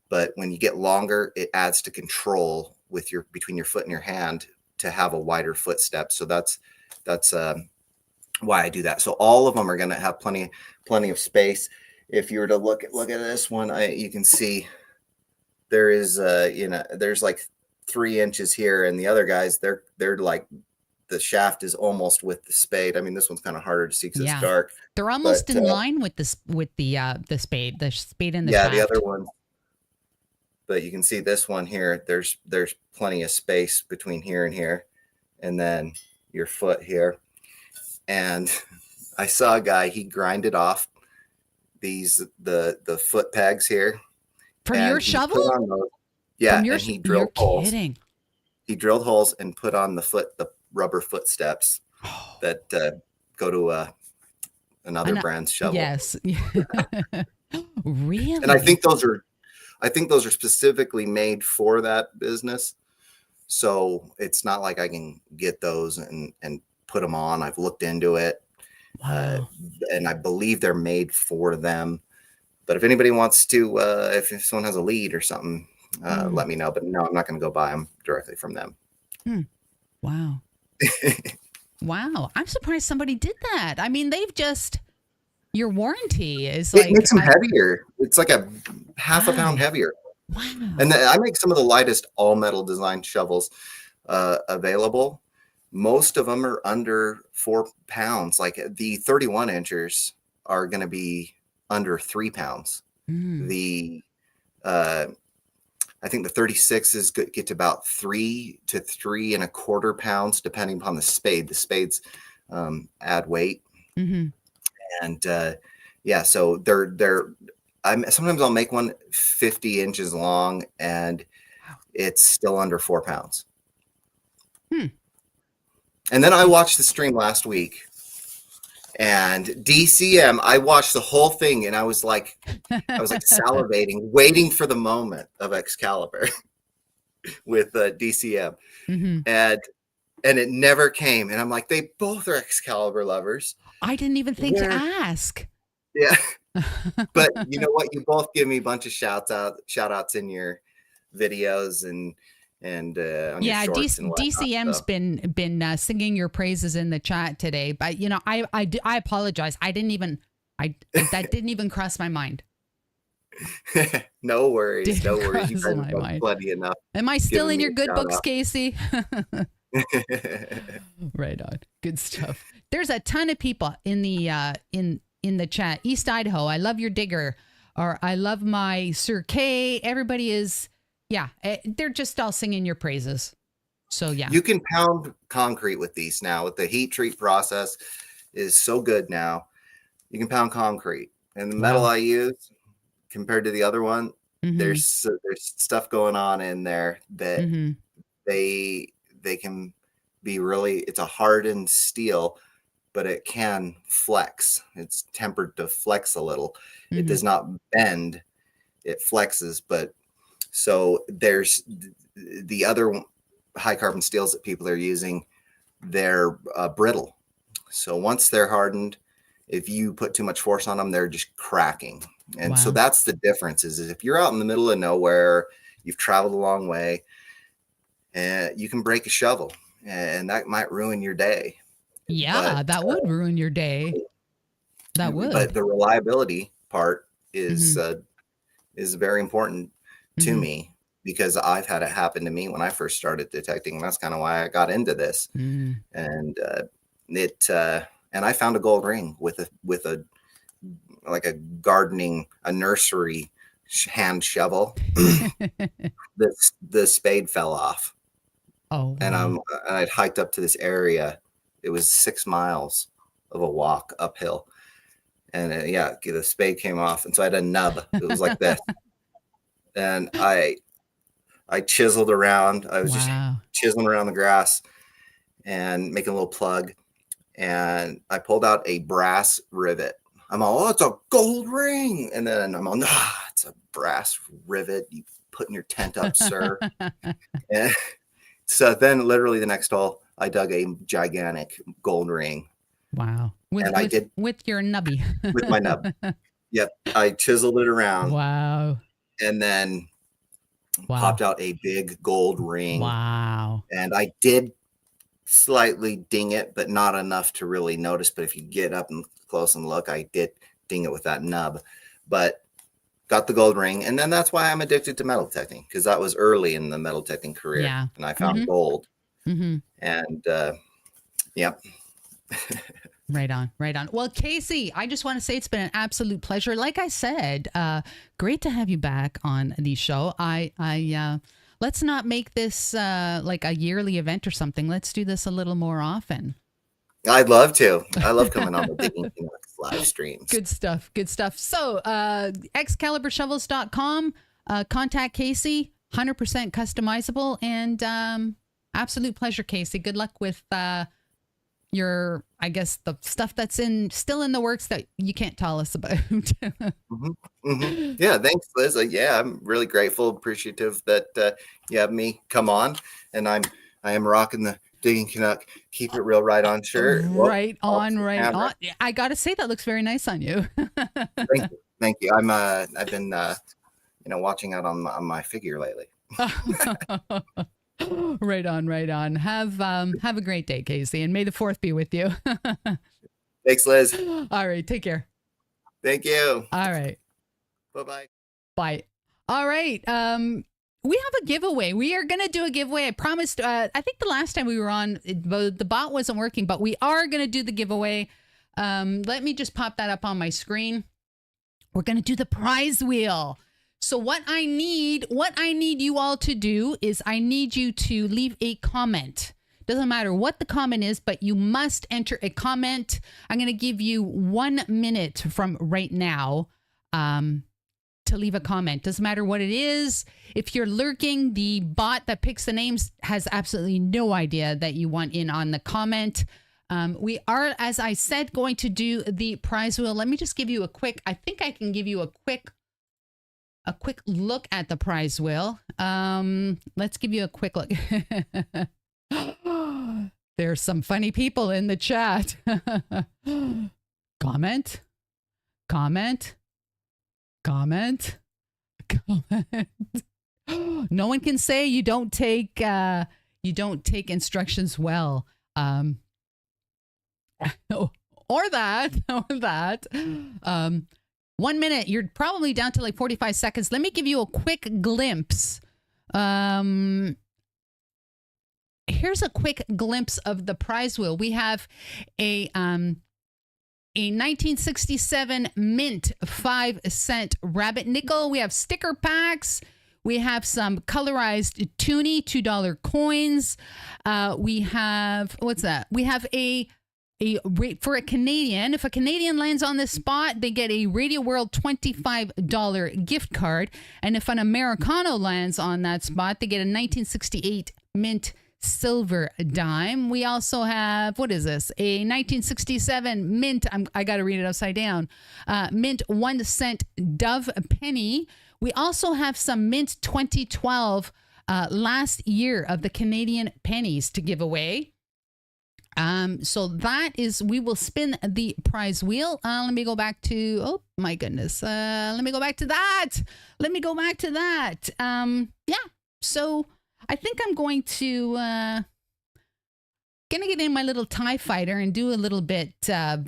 But when you get longer, it adds to control between your foot and your hand to have a wider footstep. So that's why I do that. So all of them are going to have plenty of space. If you were to look at this one, you can see there is there's like 3 inches here, and the other guys they're like, the shaft is almost with the spade. I mean, this one's kind of harder to see because it's dark. They're almost in line with the spade and the shaft. The other one. But you can see this one here. There's plenty of space between here and here, and then your foot here. And I saw a guy, he grinded off the foot pegs here from your shovel. And he drilled holes. Kidding. He drilled holes and put on the rubber footsteps that go to another brand's shovel. Yes. Really? And I think those are specifically made for that business. So it's not like I can get those and put them on. I've looked into it. Wow. And I believe they're made for them. But if anybody wants to, if someone has a lead or something, let me know. But no, I'm not going to go buy them directly from them. Wow. Wow. I'm surprised somebody did that. I mean, your warranty is like. It makes them heavier. It's like a half a pound heavier. Wow. And I make some of the lightest all metal design shovels available. Most of them are under 4 pounds. Like the 31 inchers are going to be under 3 pounds. I think the 36s get to about 3 to 3.25 pounds, depending upon the spade. The spades add weight. And so sometimes I'll make one 50 inches long and it's still under 4 pounds. And then I watched the stream last week, and DCM, I watched the whole thing, and I was like salivating, waiting for the moment of Excalibur with DCM. And it never came. And I'm like, they both are Excalibur lovers. I didn't even think to ask. Yeah. But you know what? You both give me a bunch of shout outs in your videos and on your shorts and whatnot, DCM's been singing your praises in the chat today, but I apologize. That didn't even cross my mind. No worries. You guys have plenty enough. Am I still in your good books, Casey? Right on. Good stuff. There's a ton of people in the chat. East Idaho, I love your digger, or I love my Sir K. Everybody is. Yeah, they're just all singing your praises. So, yeah. You can pound concrete with these now. With the heat treat process is so good now. You can pound concrete. And the metal I use, compared to the other one, there's stuff going on in there that they can be really, it's a hardened steel, but it can flex. It's tempered to flex a little. It does not bend. It flexes, but so there's the other high carbon steels that people are using. They're brittle. So once they're hardened, if you put too much force on them, they're just cracking. And so that's the difference is if you're out in the middle of nowhere, you've traveled a long way, and you can break a shovel and that might ruin your day. Yeah, that would ruin your day. That would. But the reliability part is very important to me, because I've had it happen to me when I first started detecting. And that's kind of why I got into this. And and I found a gold ring with a like a nursery hand shovel. The spade fell off. Oh, and I'd hiked up to this area. It was 6 miles of a walk uphill, and the spade came off, and so I had a nub. It was like this. And I chiseled around. I was just chiseling around the grass and making a little plug. And I pulled out a brass rivet. I'm all, it's a gold ring. And then I'm all, it's a brass rivet. You put in your tent up, sir. And so then literally the next hole, I dug a gigantic gold ring. Wow. With your nubby. With my nub. Yep. I chiseled it around. Wow. And then popped out a big gold ring. Wow. And I did slightly ding it, but not enough to really notice. But if you get up and close and look, I did ding it with that nub. But got the gold ring. And then that's why I'm addicted to metal detecting, because that was early in the metal detecting career. Yeah. And I found gold. And yep. Right on. Well, Casey, I just want to say it's been an absolute pleasure. Like I said, great to have you back on the show. Let's not make this like a yearly event or something. Let's do this a little more often. I'd love to. I love coming on the Digging Canucks live streams. Good stuff. So, EXCALIBURSHOVELS.com. Contact Casey. 100% customizable, and absolute pleasure, Casey. Good luck with I guess the stuff that's still in the works that you can't tell us about. Yeah, thanks, Liz. Yeah, I'm really grateful, appreciative that you have me come on, and I am rocking the Digging Canuck Keep It Real Right On shirt. Right on. I gotta say that looks very nice on you. Thank you. I've been watching out on my figure lately. Right on. Have a great day, Casey, and may the 4th be with you. Thanks, Liz. All right, take care. Thank you. All right. Bye-bye. Bye. All right. We have a giveaway. We are going to do a giveaway. I promised, I think the last time we were on, the bot wasn't working, but we are going to do the giveaway. Let me just pop that up on my screen. We're going to do the prize wheel. So what I need you all to do is I need you to leave a comment. Doesn't matter what the comment is, but you must enter a comment. I'm going to give you 1 minute from right now to leave a comment. Doesn't matter what it is. If you're lurking, the bot that picks the names has absolutely no idea that you want in on the comment. We are, as I said, going to do the prize wheel. Let me just give you I think I can give you a quick look at the prize wheel. Let's give you a quick look. There's some funny people in the chat. Comment. No one can say you don't take instructions well. Or that. 1 minute. You're probably down to like 45 seconds. Let me give you a quick glimpse. Here's a quick glimpse of the prize wheel. We have a 1967 mint 5-cent rabbit nickel. We have sticker packs. We have some colorized toonie $2 coins. We have, what's that? We have for a Canadian. If a Canadian lands on this spot, they get a Radio World $25 gift card. And if an Americano lands on that spot, they get a 1968 mint silver dime. We also have, what is this? A 1967 mint, I got to read it upside down, mint 1 cent Dove penny. We also have some mint 2012 last year of the Canadian pennies to give away. So that is, we will spin the prize wheel. Let me go back to, oh my goodness. Let me go back to that. Yeah. So I think I'm going to get in my little TIE fighter and do a little bit of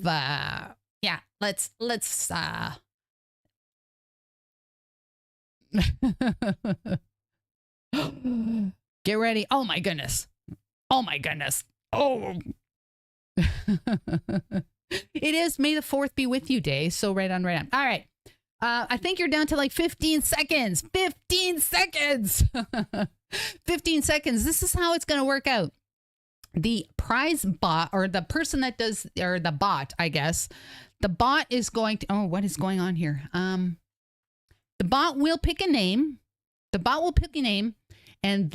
yeah, let's get ready. Oh my goodness. Oh. It is May the 4th be with you day. So right on. All right. I think you're down to like 15 seconds. 15 seconds. 15 seconds. This is how it's going to work out. The prize bot, or the person that does, or the bot, I guess, the bot is going to, oh, what is going on here? The bot will pick a name. And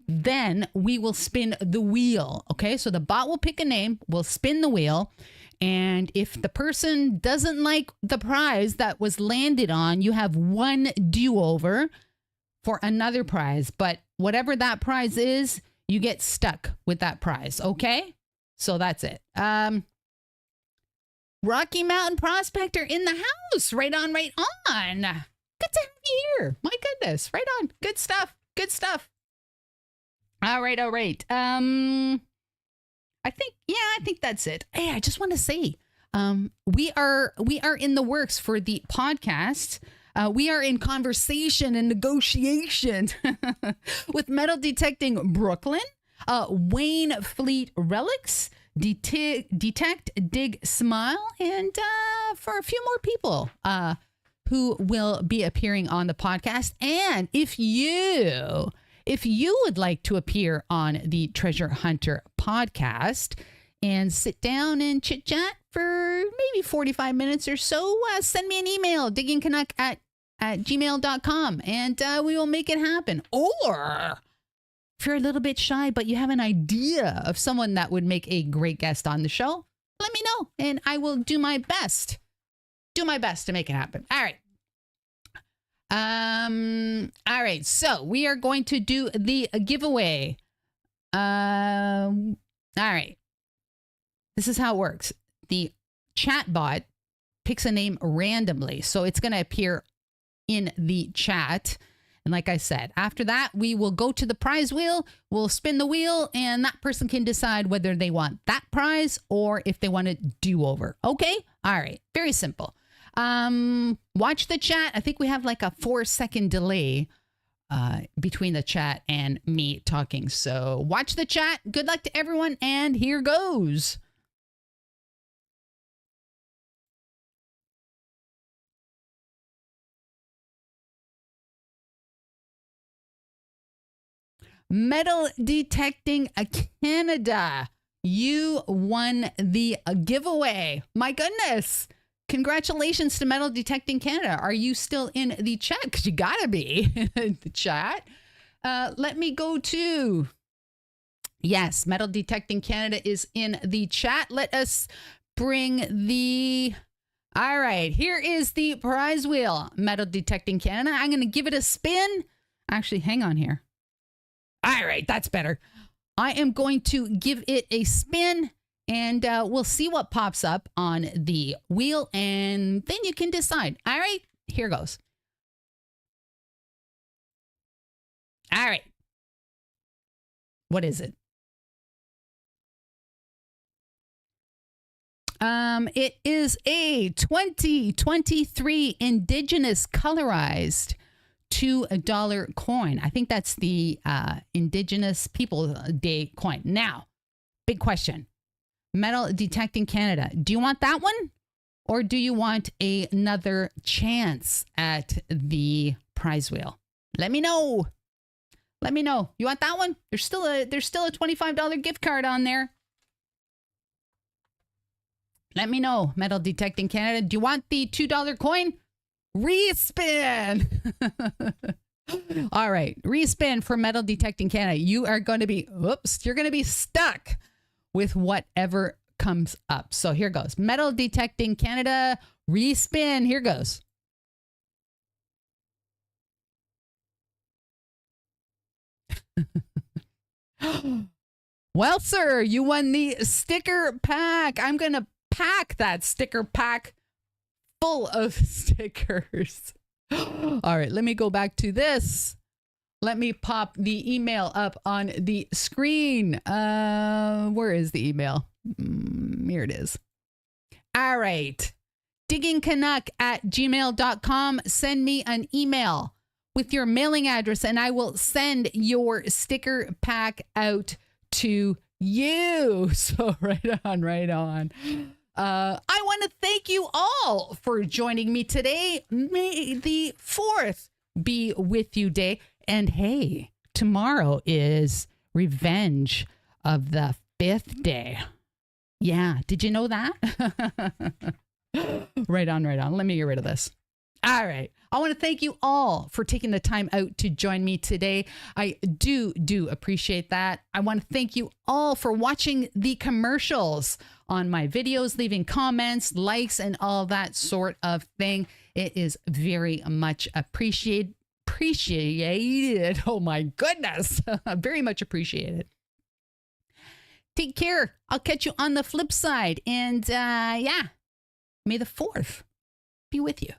then we will spin the wheel. Okay. So the bot will pick a name. We'll spin the wheel. And if the person doesn't like the prize that was landed on, you have one do-over for another prize. But whatever that prize is, you get stuck with that prize. Okay? So that's it. Rocky Mountain Prospector in the house. Right on. Good to have you here. My goodness. Right on. Good stuff. All right. I think that's it. Hey, I just want to say, we are in the works for the podcast. We are in conversation and negotiation with Metal Detecting Brooklyn, Wayne Fleet Relics, Detect Dig Smile, and for a few more people who will be appearing on the podcast. And if you would like to appear on the Treasure Hunter podcast and sit down and chit chat for maybe 45 minutes or so, send me an email, diggingcanuck@gmail.com, and we will make it happen. Or If you're a little bit shy, but you have an idea of someone that would make a great guest on the show, let me know and I will do my best. Do my best to make it happen. All right. All right. So we are going to do the giveaway. All right. This is how it works. The chat bot picks a name randomly. So it's going to appear in the chat. And like I said, after that, we will go to the prize wheel. We'll spin the wheel and that person can decide whether they want that prize or if they want a do-over. Okay? All right. Very simple. Watch the chat. I think we have like a 4-second delay between the chat and me talking. So watch the chat. Good luck to everyone. And here goes. Metal Detecting Canada. You won the giveaway. My goodness. Congratulations to Metal Detecting Canada. Are you still in the chat? Because you gotta be in the chat. Let me go to... Yes, Metal Detecting Canada is in the chat. Let us bring the... All right, here is the prize wheel. Metal Detecting Canada. I'm going to give it a spin. Actually, hang on here. All right, that's better. I am going to give it a spin and we'll see what pops up on the wheel and then you can decide. All right, here goes. All right. What is it? It is a 2023 Indigenous colorized $2 coin. I think that's the Indigenous People Day coin. Now, big question. Metal Detecting Canada. Do you want that one? Or do you want another chance at the prize wheel? Let me know. Let me know. You want that one? There's still a $25 gift card on there. Let me know, Metal Detecting Canada. Do you want the $2 coin? Respin. All right. Respin for Metal Detecting Canada. You are going to be, you're going to be stuck with whatever comes up. So here goes. Metal Detecting Canada. Respin. Here goes. Well, sir, you won the sticker pack. I'm going to pack that sticker pack full of stickers. All right, let me go back to this. Let me pop the email up on the screen. Where is the email? Here it is. All right. diggingcanuck@gmail.com. Send me an email with your mailing address and I will send your sticker pack out to you. So right on, right on. I want to thank you all for joining me today. May the 4th be with you day. And hey, tomorrow is Revenge of the 5th Day. Yeah, did you know that? Right on, right on. Let me get rid of this. All right. I want to thank you all for taking the time out to join me today. I do appreciate that. I want to thank you all for watching the commercials on my videos, leaving comments, likes, and all that sort of thing. It is very much appreciated. Oh my goodness. Very much appreciated. Take care. I'll catch you on the flip side. And yeah, may the 4th be with you.